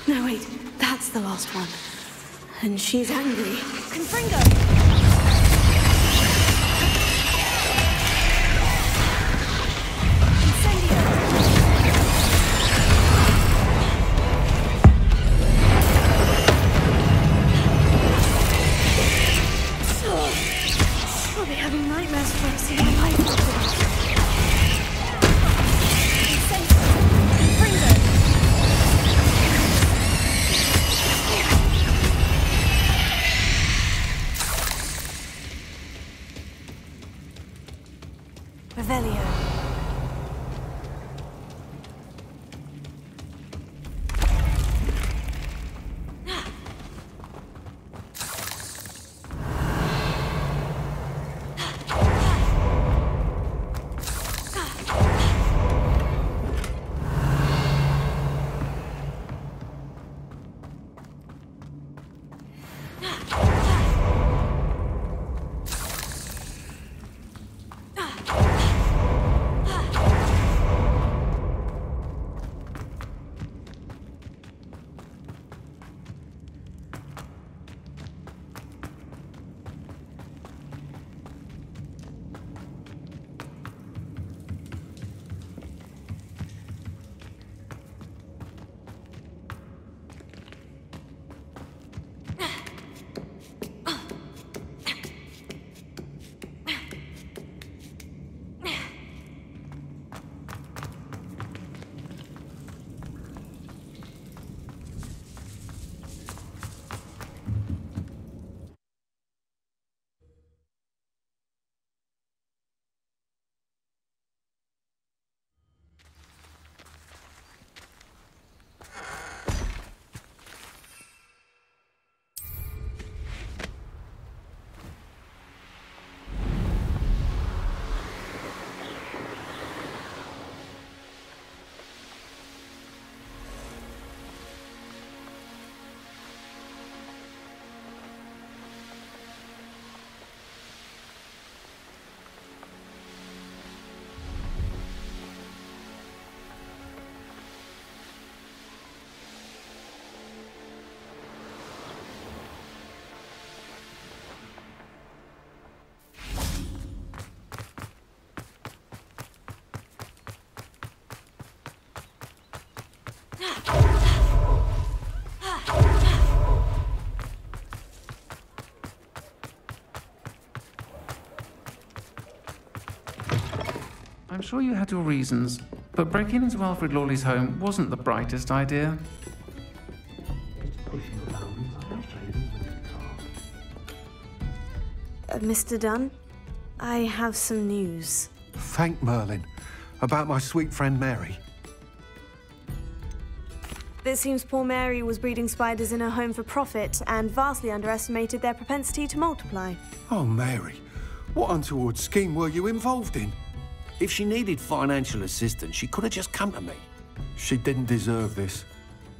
Speaker 1: No, wait, that's the last one. And she's angry.
Speaker 4: Confringo!
Speaker 1: I'll be having nightmares for us in my life after this. Revelio.
Speaker 16: I'm sure you had your reasons, but breaking into Alfred Lawley's home wasn't the brightest idea.
Speaker 1: Mr. Dunn, I have some news.
Speaker 14: Thank Merlin. About my sweet friend Mary.
Speaker 1: It seems poor Mary was breeding spiders in her home for profit and vastly underestimated their propensity to multiply.
Speaker 14: Oh, Mary. What untoward scheme were you involved in?
Speaker 11: If she needed financial assistance, she could have just come to me.
Speaker 14: She didn't deserve this.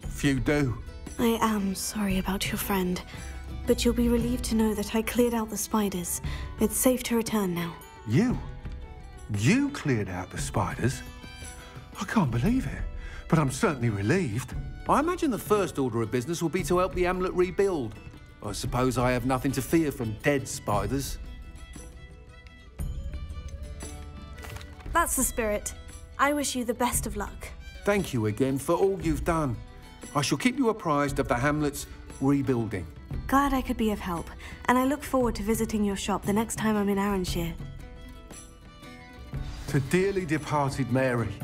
Speaker 14: Few do.
Speaker 1: I am sorry about your friend, but you'll be relieved to know that I cleared out the spiders. It's safe to return now.
Speaker 14: You? You cleared out the spiders? I can't believe it, but I'm certainly relieved.
Speaker 11: I imagine the first order of business will be to help the amulet rebuild. I suppose I have nothing to fear from dead spiders.
Speaker 1: That's the spirit. I wish you the best of luck.
Speaker 14: Thank you again for all you've done. I shall keep you apprised of the hamlet's rebuilding.
Speaker 1: Glad I could be of help, and I look forward to visiting your shop the next time I'm in Arranshire.
Speaker 14: To dearly departed Mary.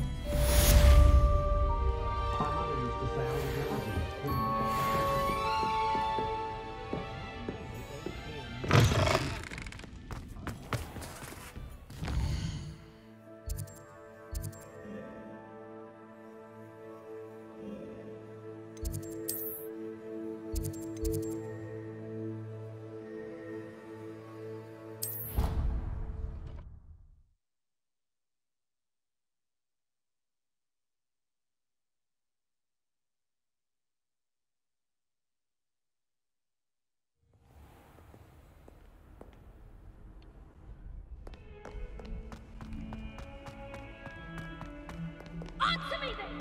Speaker 17: Answer me then!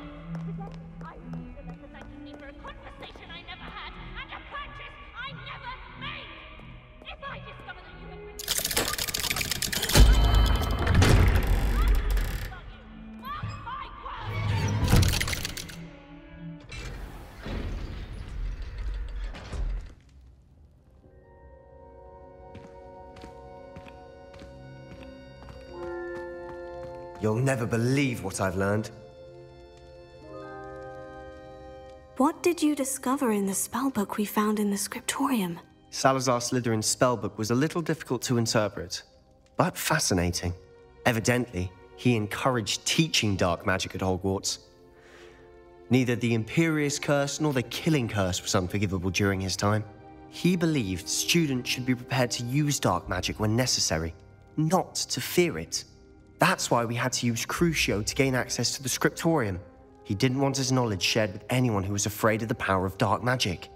Speaker 17: I received a letter thanking me for a conversation You'll never believe what I've learned.
Speaker 1: What did you discover in the spellbook we found in the scriptorium?
Speaker 17: Salazar Slytherin's spellbook was a little difficult to interpret, but fascinating. Evidently, he encouraged teaching dark magic at Hogwarts. Neither the Imperious Curse nor the Killing Curse was unforgivable during his time. He believed students should be prepared to use dark magic when necessary, not to fear it. That's why we had to use Crucio to gain access to the scriptorium. He didn't want his knowledge shared with anyone who was afraid of the power of dark magic.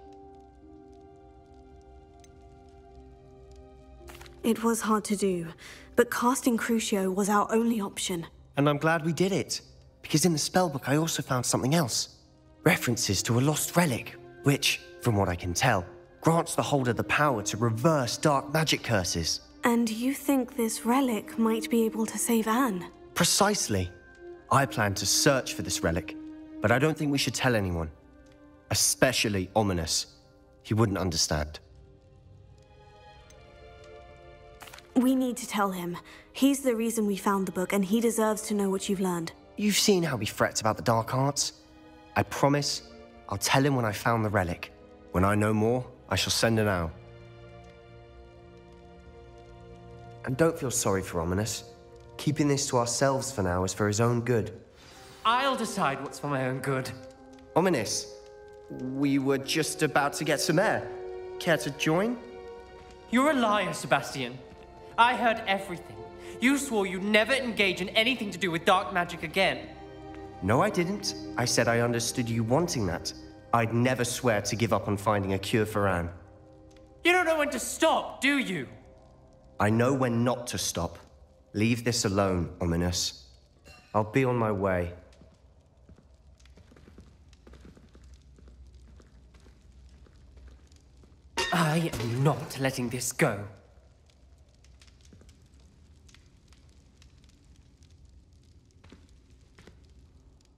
Speaker 1: It was hard to do, but casting Crucio was our only option.
Speaker 17: And I'm glad we did it, because in the spellbook I also found something else. References to a lost relic, which, from what I can tell, grants the holder the power to reverse dark magic curses.
Speaker 1: And you think this relic might be able to save Anne?
Speaker 17: Precisely. I plan to search for this relic, but I don't think we should tell anyone. Especially Ominous. He wouldn't understand.
Speaker 1: We need to tell him. He's the reason we found the book, and he deserves to know what you've learned.
Speaker 17: You've seen how he frets about the dark arts. I promise I'll tell him when I found the relic. When I know more, I shall send an owl. And don't feel sorry for Ominous. Keeping this to ourselves for now is for his own good.
Speaker 18: I'll decide what's for my own good.
Speaker 17: Ominous, we were just about to get some air. Care to join?
Speaker 18: You're a liar, Sebastian. I heard everything. You swore you'd never engage in anything to do with dark magic again.
Speaker 17: No, I didn't. I said I understood you wanting that. I'd never swear to give up on finding a cure for Anne.
Speaker 18: You don't know when to stop, do you?
Speaker 17: I know when not to stop. Leave this alone, Ominous. I'll be on my way.
Speaker 18: I am not letting this go.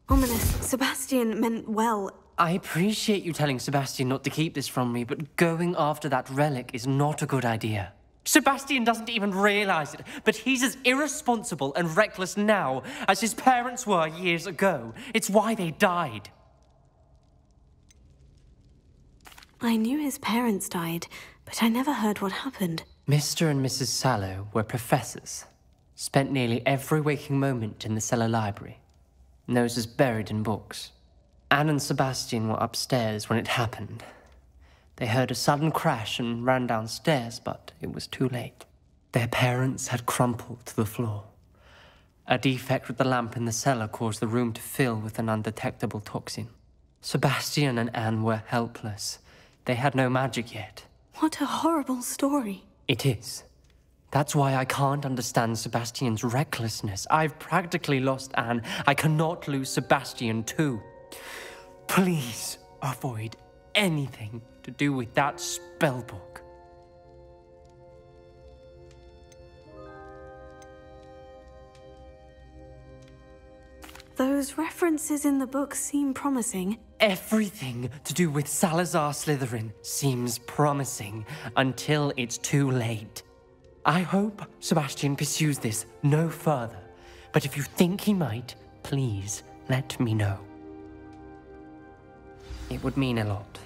Speaker 1: Ominous, Sebastian meant well.
Speaker 18: I appreciate you telling Sebastian not to keep this from me, but going after that relic is not a good idea. Sebastian doesn't even realize it, but he's as irresponsible and reckless now as his parents were years ago. It's why they died.
Speaker 1: I knew his parents died, but I never heard what happened.
Speaker 18: Mr. and Mrs. Sallow were professors. Spent nearly every waking moment in the cellar library. Noses buried in books. Anne and Sebastian were upstairs when it happened. They heard a sudden crash and ran downstairs, but it was too late. Their parents had crumpled to the floor. A defect with the lamp in the cellar caused the room to fill with an undetectable toxin. Sebastian and Anne were helpless. They had no magic yet.
Speaker 1: What a horrible story.
Speaker 18: It is. That's why I can't understand Sebastian's recklessness. I've practically lost Anne. I cannot lose Sebastian too. Please avoid anything to do with that spellbook.
Speaker 1: Those references in the book seem promising.
Speaker 18: Everything to do with Salazar Slytherin seems promising until it's too late. I hope Sebastian pursues this no further, but if you think he might, please let me know. It would mean a lot.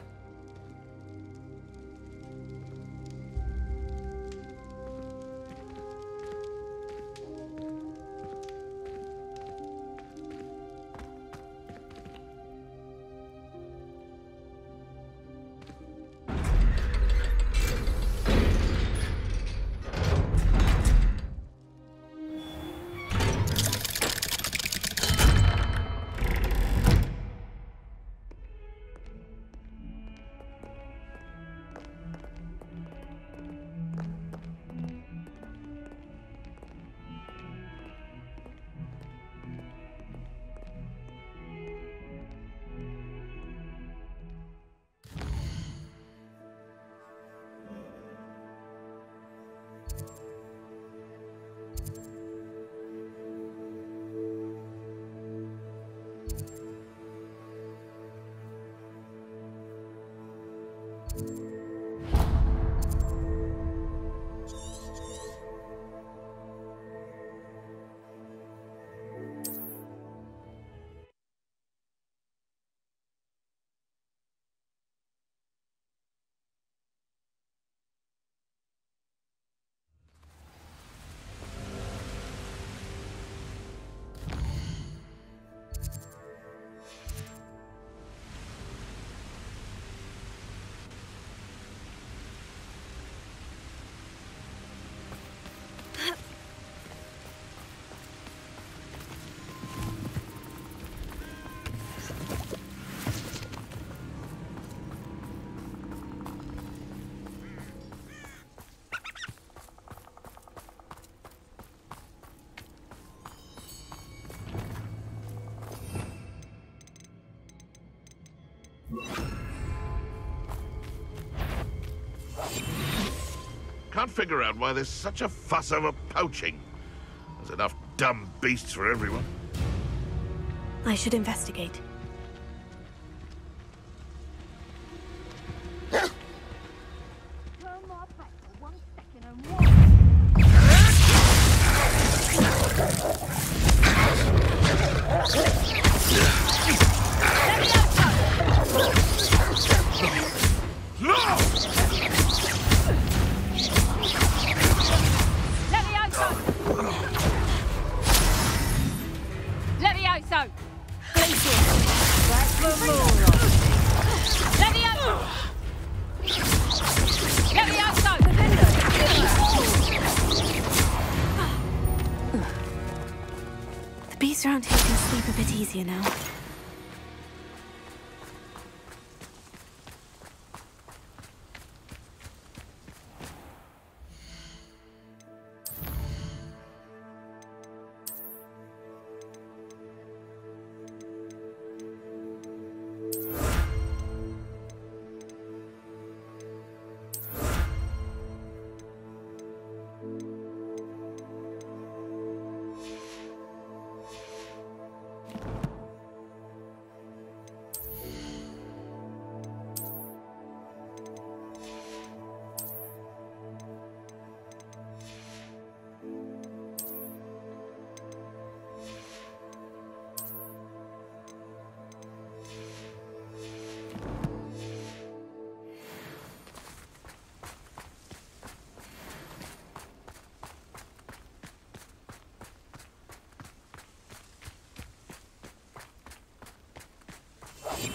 Speaker 10: can't figure out why there's such a fuss over poaching. There's enough dumb beasts for everyone.
Speaker 1: I should investigate. The beasts around here can sleep a bit easier now.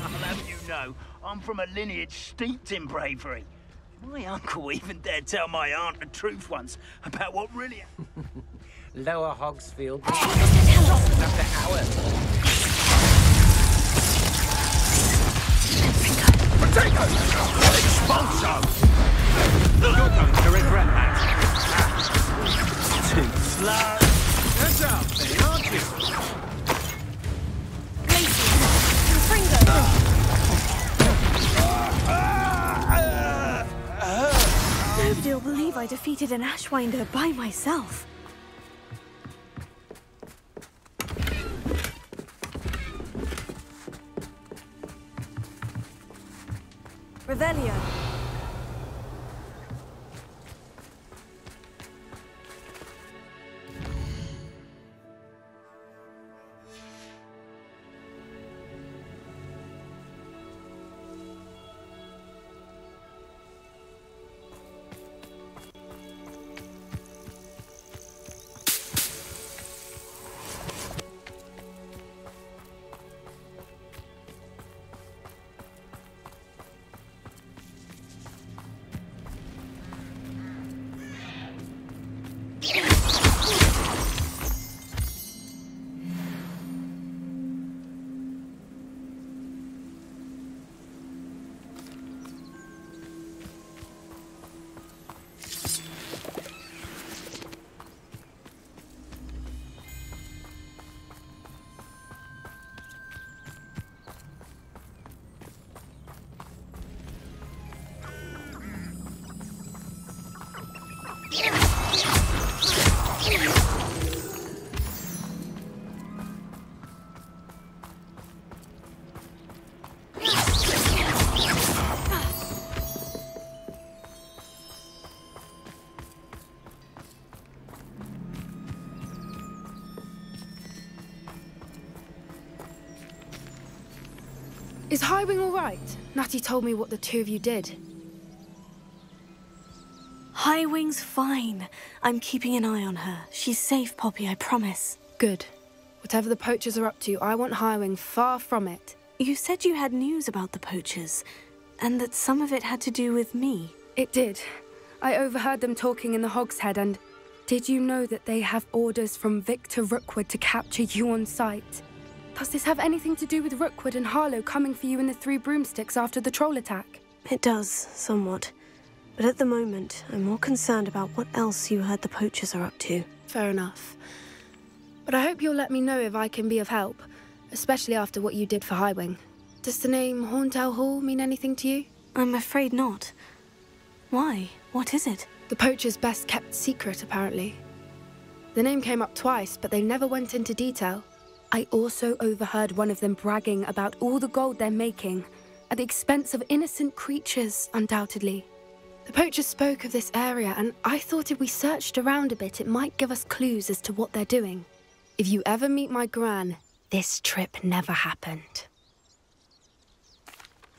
Speaker 15: I'll have you know, I'm from a lineage steeped in bravery. My uncle even dared tell my aunt the truth once about what really...
Speaker 19: Lower Hogsfield. After hours.
Speaker 10: Potatoes! Expulso!
Speaker 19: You're going to regret that.
Speaker 15: Too slow.
Speaker 19: Hands up, then, aren't you?
Speaker 1: Nobody'll believe I defeated an Ashwinder by myself. Revelio.
Speaker 4: Is Highwing all right? Natty told me what the two of you did.
Speaker 1: Highwing's fine. I'm keeping an eye on her. She's safe, Poppy, I promise.
Speaker 4: Good. Whatever the poachers are up to, I want Highwing far from it.
Speaker 1: You said you had news about the poachers, and that some of it had to do with me.
Speaker 4: It did. I overheard them talking in the Hogshead, and did you know that they have orders from Victor Rookwood to capture you on sight? Does this have anything to do with Rookwood and Harlow coming for you in the Three Broomsticks after the troll attack?
Speaker 1: It does, somewhat. But at the moment, I'm more concerned about what else you heard the poachers are up to.
Speaker 4: Fair enough. But I hope you'll let me know if I can be of help, especially after what you did for Highwing. Does the name Horntail Hall mean anything to you?
Speaker 1: I'm afraid not. Why? What is it?
Speaker 4: The poacher's best kept secret, apparently. The name came up twice, but they never went into detail. I also overheard one of them bragging about all the gold they're making, at the expense of innocent creatures, undoubtedly. The poacher spoke of this area, and I thought if we searched around a bit, it might give us clues as to what they're doing. If you ever meet my gran, this trip never happened.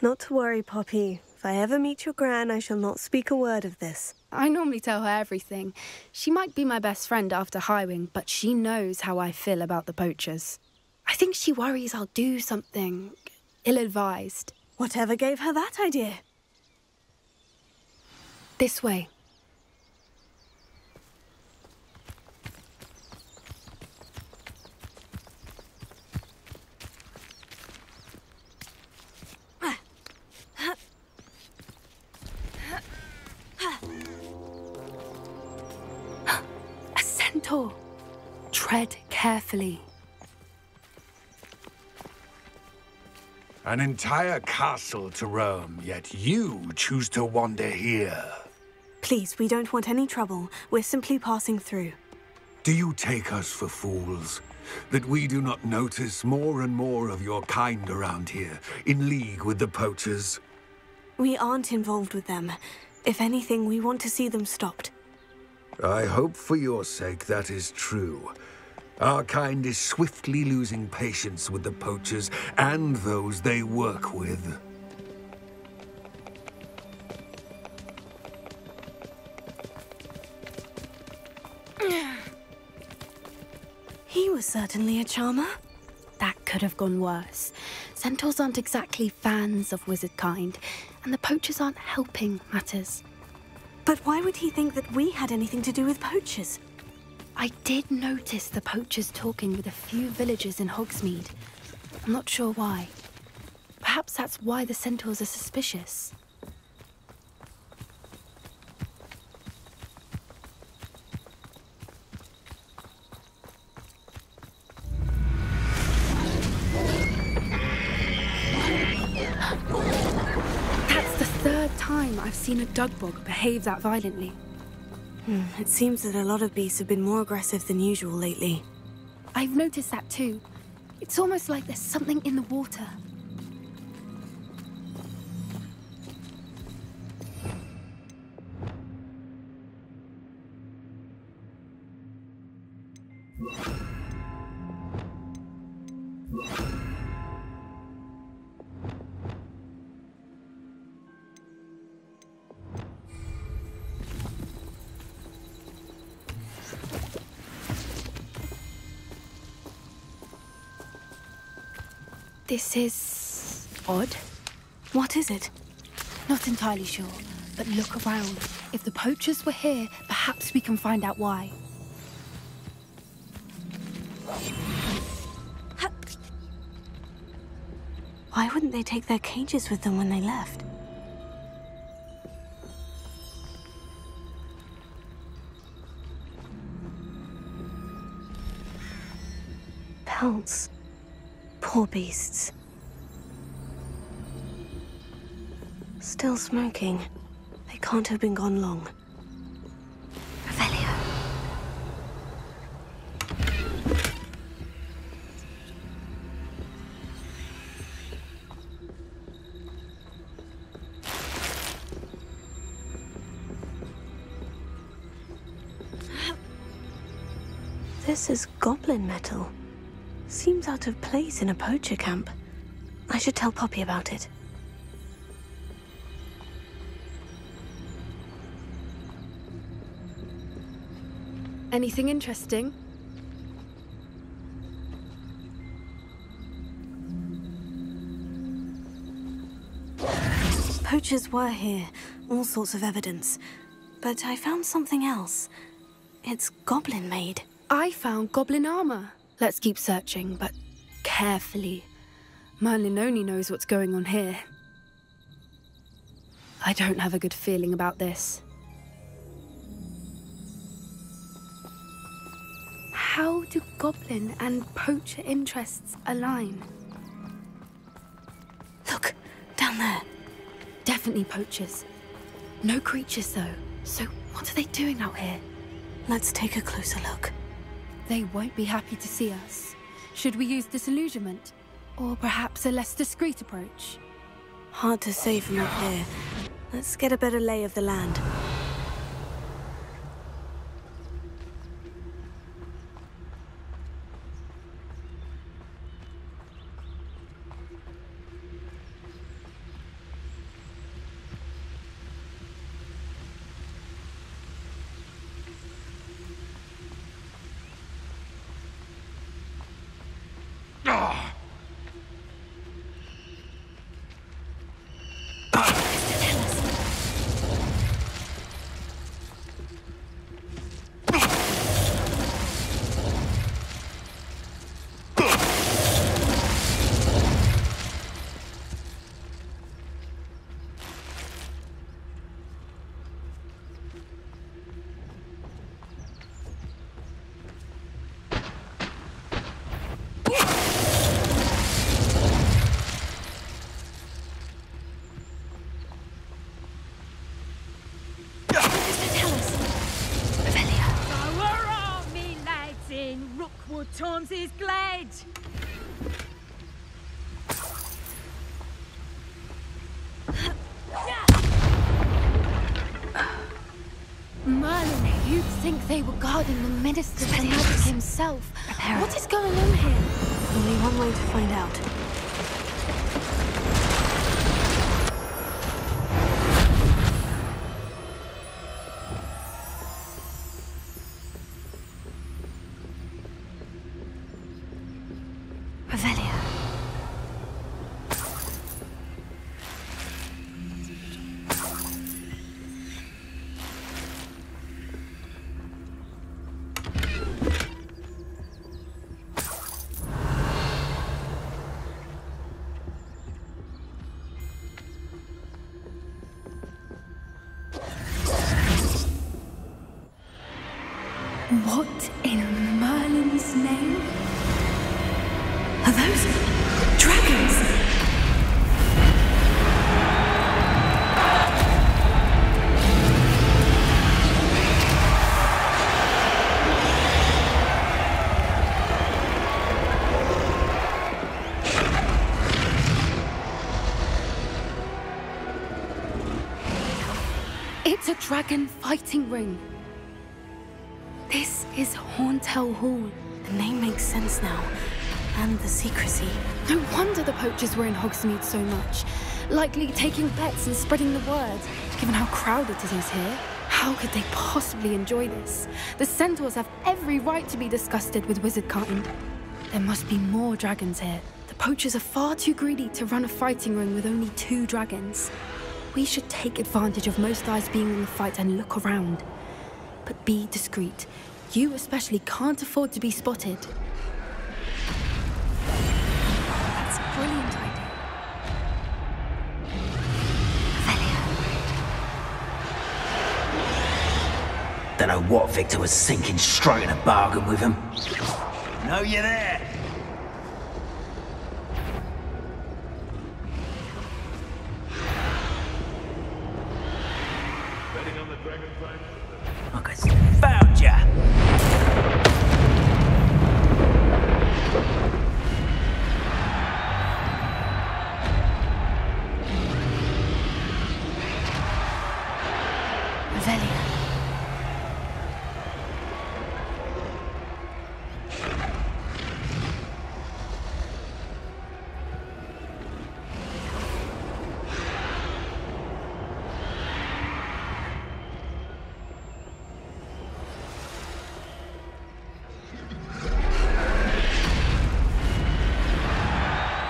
Speaker 1: Not to worry, Poppy. If I ever meet your gran, I shall not speak a word of this.
Speaker 4: I normally tell her everything. She might be my best friend after Highwing, but she knows how I feel about the poachers. I think she worries I'll do something ill-advised.
Speaker 1: Whatever gave her that idea?
Speaker 4: This way. A centaur. Tread carefully.
Speaker 14: An entire castle to roam, yet you choose to wander here.
Speaker 1: Please, we don't want any trouble. We're simply passing through.
Speaker 14: Do you take us for fools? That we do not notice more and more of your kind around here, in league with the poachers?
Speaker 1: We aren't involved with them. If anything, we want to see them stopped.
Speaker 14: I hope for your sake that is true. Our kind is swiftly losing patience with the poachers and those they work with.
Speaker 1: He was certainly a charmer.
Speaker 4: That could have gone worse. Centaurs aren't exactly fans of wizard kind, and the poachers aren't helping matters.
Speaker 1: But why would he think that we had anything to do with poachers?
Speaker 4: I did notice the poachers talking with a few villagers in Hogsmeade. I'm not sure why. Perhaps that's why the centaurs are suspicious. That's the third time I've seen a dugbog behave that violently.
Speaker 1: It seems that a lot of beasts have been more aggressive than usual lately.
Speaker 4: I've noticed that too. It's almost like there's something in the water. This is odd.
Speaker 1: What is it?
Speaker 4: Not entirely sure, but look around. If the poachers were here, perhaps we can find out why.
Speaker 1: Why wouldn't they take their cages with them when they left? Pelts. Poor beasts. Still smoking. They can't have been gone long.
Speaker 13: Revelio.
Speaker 1: This is goblin metal. Seems out of place in a poacher camp. I should tell Poppy about it.
Speaker 4: Anything interesting?
Speaker 1: Poachers were here, all sorts of evidence. But I found something else. It's goblin-made.
Speaker 4: I found goblin armor. Let's keep searching, but carefully. Merlin only knows what's going on here. I don't have a good feeling about this. How do goblin and poacher interests align?
Speaker 1: Look, down there.
Speaker 4: Definitely poachers. No creatures, though. So What are they doing out here?
Speaker 1: Let's take a closer look.
Speaker 4: They won't be happy to see us. Should we use disillusionment? Or perhaps a less discreet approach?
Speaker 1: Hard to say from up here. Let's get a better lay of the land.
Speaker 20: Tom's glad.
Speaker 4: Merlin, you'd think they were guarding the Minister for Magic himself. What is going on here?
Speaker 1: Only one way to find out.
Speaker 4: What in Merlin's name? Are those dragons? It's a dragon fighting ring. This is Horntail Hall.
Speaker 1: The name makes sense now. And the secrecy.
Speaker 4: No wonder the poachers were in Hogsmeade so much. Likely taking bets and spreading the word. Given how crowded it is here, how could they possibly enjoy this? The centaurs have every right to be disgusted with wizard kind. There must be more dragons here. The poachers are far too greedy to run a fighting ring with only 2 dragons. We should take advantage of most eyes being in the fight and look around. But be discreet. You especially can't afford to be spotted.
Speaker 20: That's a brilliant idea.
Speaker 15: Don't know what Victor was thinking, striking a bargain with him. Know you there?
Speaker 10: Betting on the dragon fight?
Speaker 15: Look, I found ya!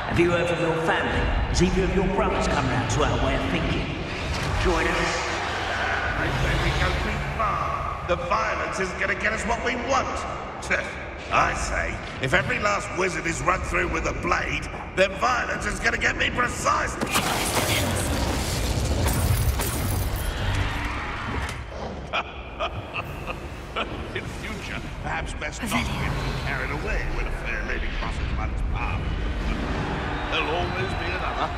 Speaker 15: Have you heard from your family? Has either of your brothers come round to our way of thinking? Join us?
Speaker 10: I say we go too far. The violence isn't going to get us what we want. I say, if every last wizard is run through with a blade, then violence is going to get me precisely. In future, perhaps best not to get too carried away when a fair lady crosses one's path. There'll always be another.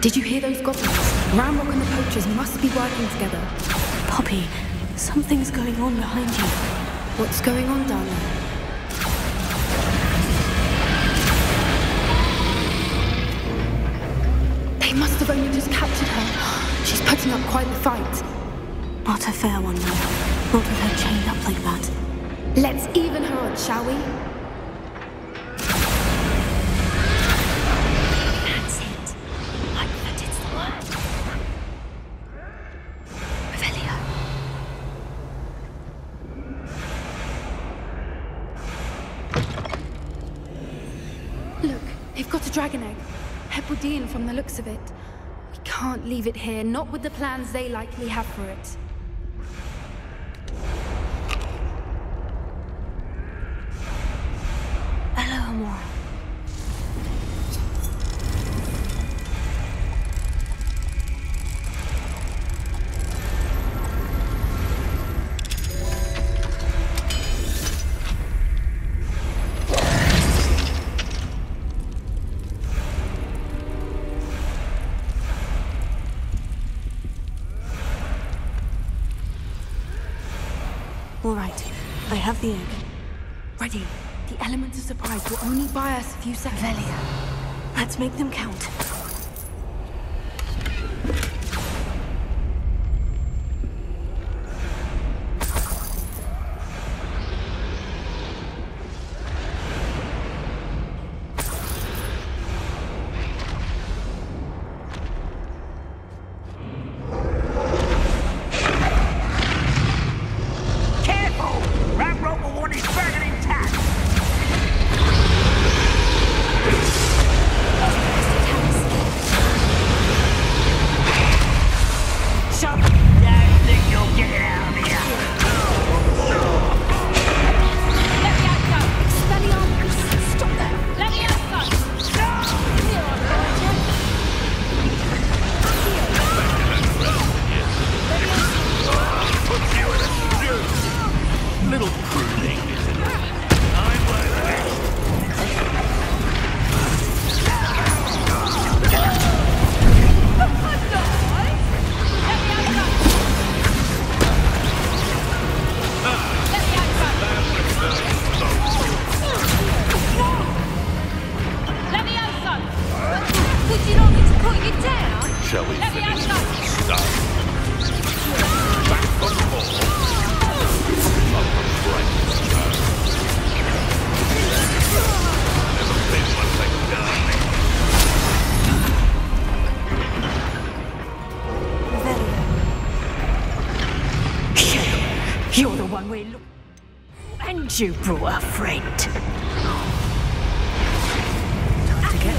Speaker 4: Did you hear those goblins? Ramrock and the poachers must be working together.
Speaker 1: Poppy, something's going on behind you.
Speaker 4: What's going on down there? They must have only just captured her. She's putting up quite the fight.
Speaker 1: Not a fair one, no. Not with her chained up like that.
Speaker 4: Let's even her on, shall we?
Speaker 13: That's it. Like that is the word. Revelio.
Speaker 4: Look, they've got a dragon egg. Hebridean from the looks of it. We can't leave it here, not with the plans they likely have for it.
Speaker 1: Hello, Amor. All right, I have the egg.
Speaker 4: Ready. The element of surprise will only buy us a few seconds.
Speaker 1: Velia, let's make them count.
Speaker 2: You're the one we're looking for, and you brought a friend. Time to get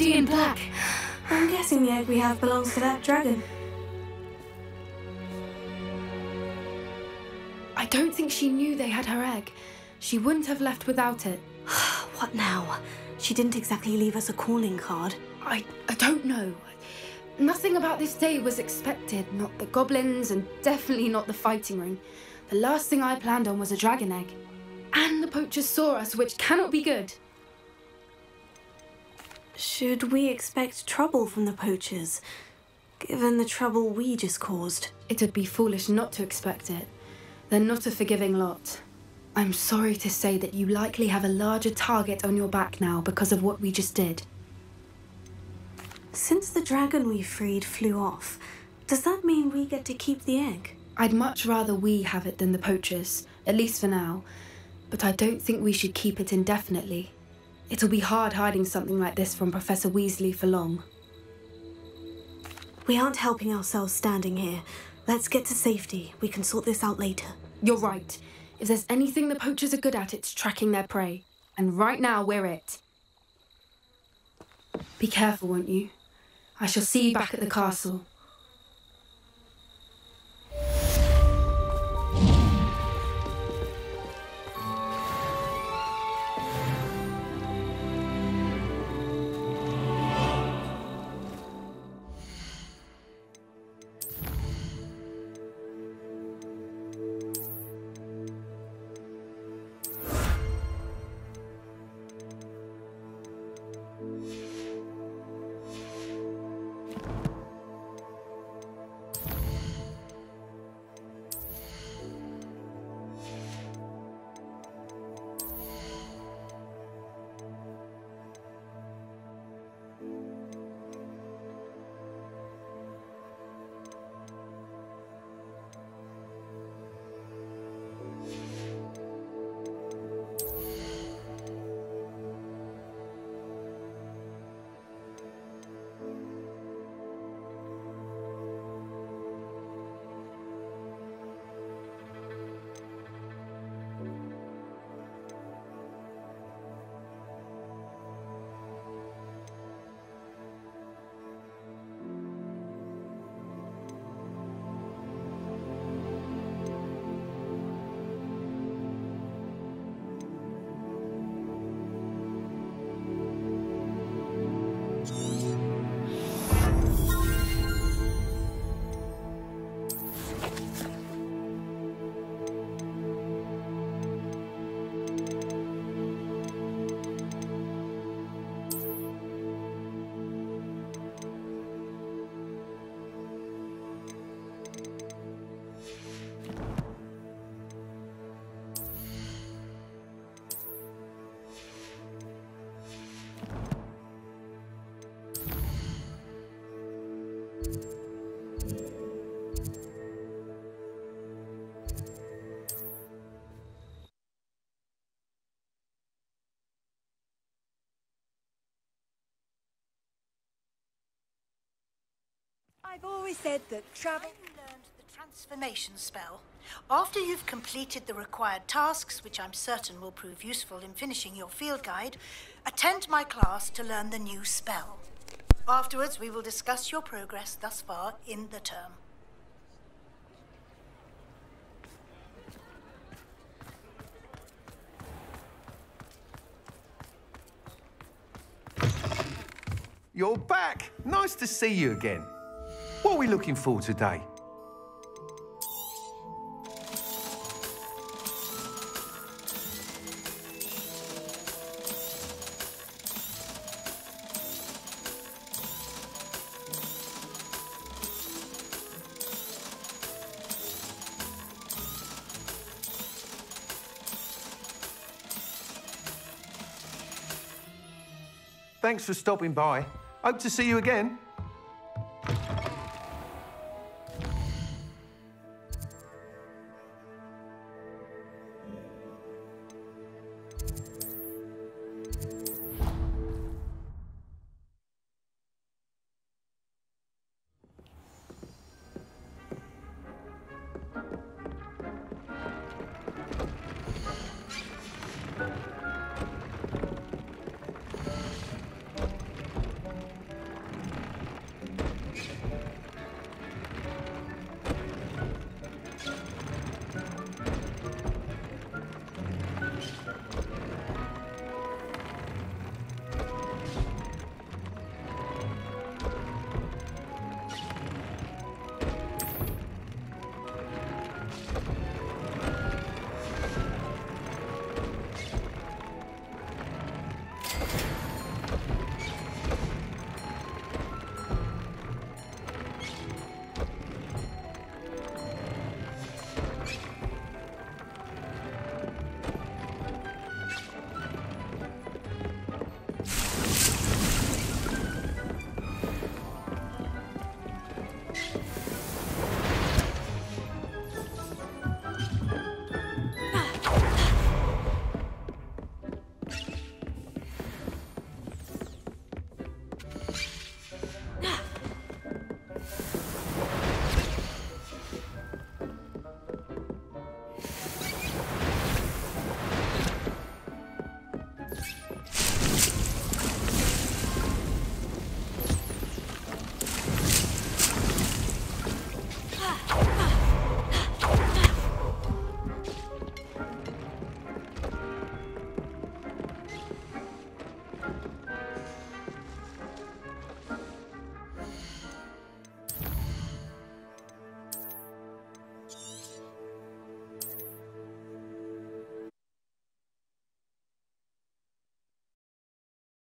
Speaker 4: empty and black.
Speaker 1: I'm guessing the egg we have belongs to that dragon.
Speaker 4: I don't think she knew they had her egg. She wouldn't have left without it.
Speaker 1: What now? She didn't exactly leave us a calling card.
Speaker 4: I don't know. Nothing about this day was expected. Not the goblins, and definitely not the fighting ring. The last thing I planned on was a dragon egg. And the poachers saw us, which cannot be good.
Speaker 1: Should we expect trouble from the poachers, given the trouble we just caused?
Speaker 4: It would be foolish not to expect it. They're not a forgiving lot. I'm sorry to say that you likely have a larger target on your back now because of what we just did.
Speaker 1: Since the dragon we freed flew off, does that mean we get to keep the egg?
Speaker 4: I'd much rather we have it than the poachers, at least for now. But I don't think we should keep it indefinitely. It'll be hard hiding something like this from Professor Weasley for long.
Speaker 1: We aren't helping ourselves standing here. Let's get to safety. We can sort this out later.
Speaker 4: You're right. If there's anything the poachers are good at, it's tracking their prey. And right now, we're it. Be careful, won't you? I shall see you back at the castle.
Speaker 21: I've always said that travel... You learned the transformation spell. After you've completed the required tasks, which I'm certain will prove useful in finishing your field guide, attend my class to learn the new spell. Afterwards, we will discuss your progress thus far in the term.
Speaker 14: You're back. Nice to see you again. What are we looking for today? Thanks for stopping by. Hope to see you again.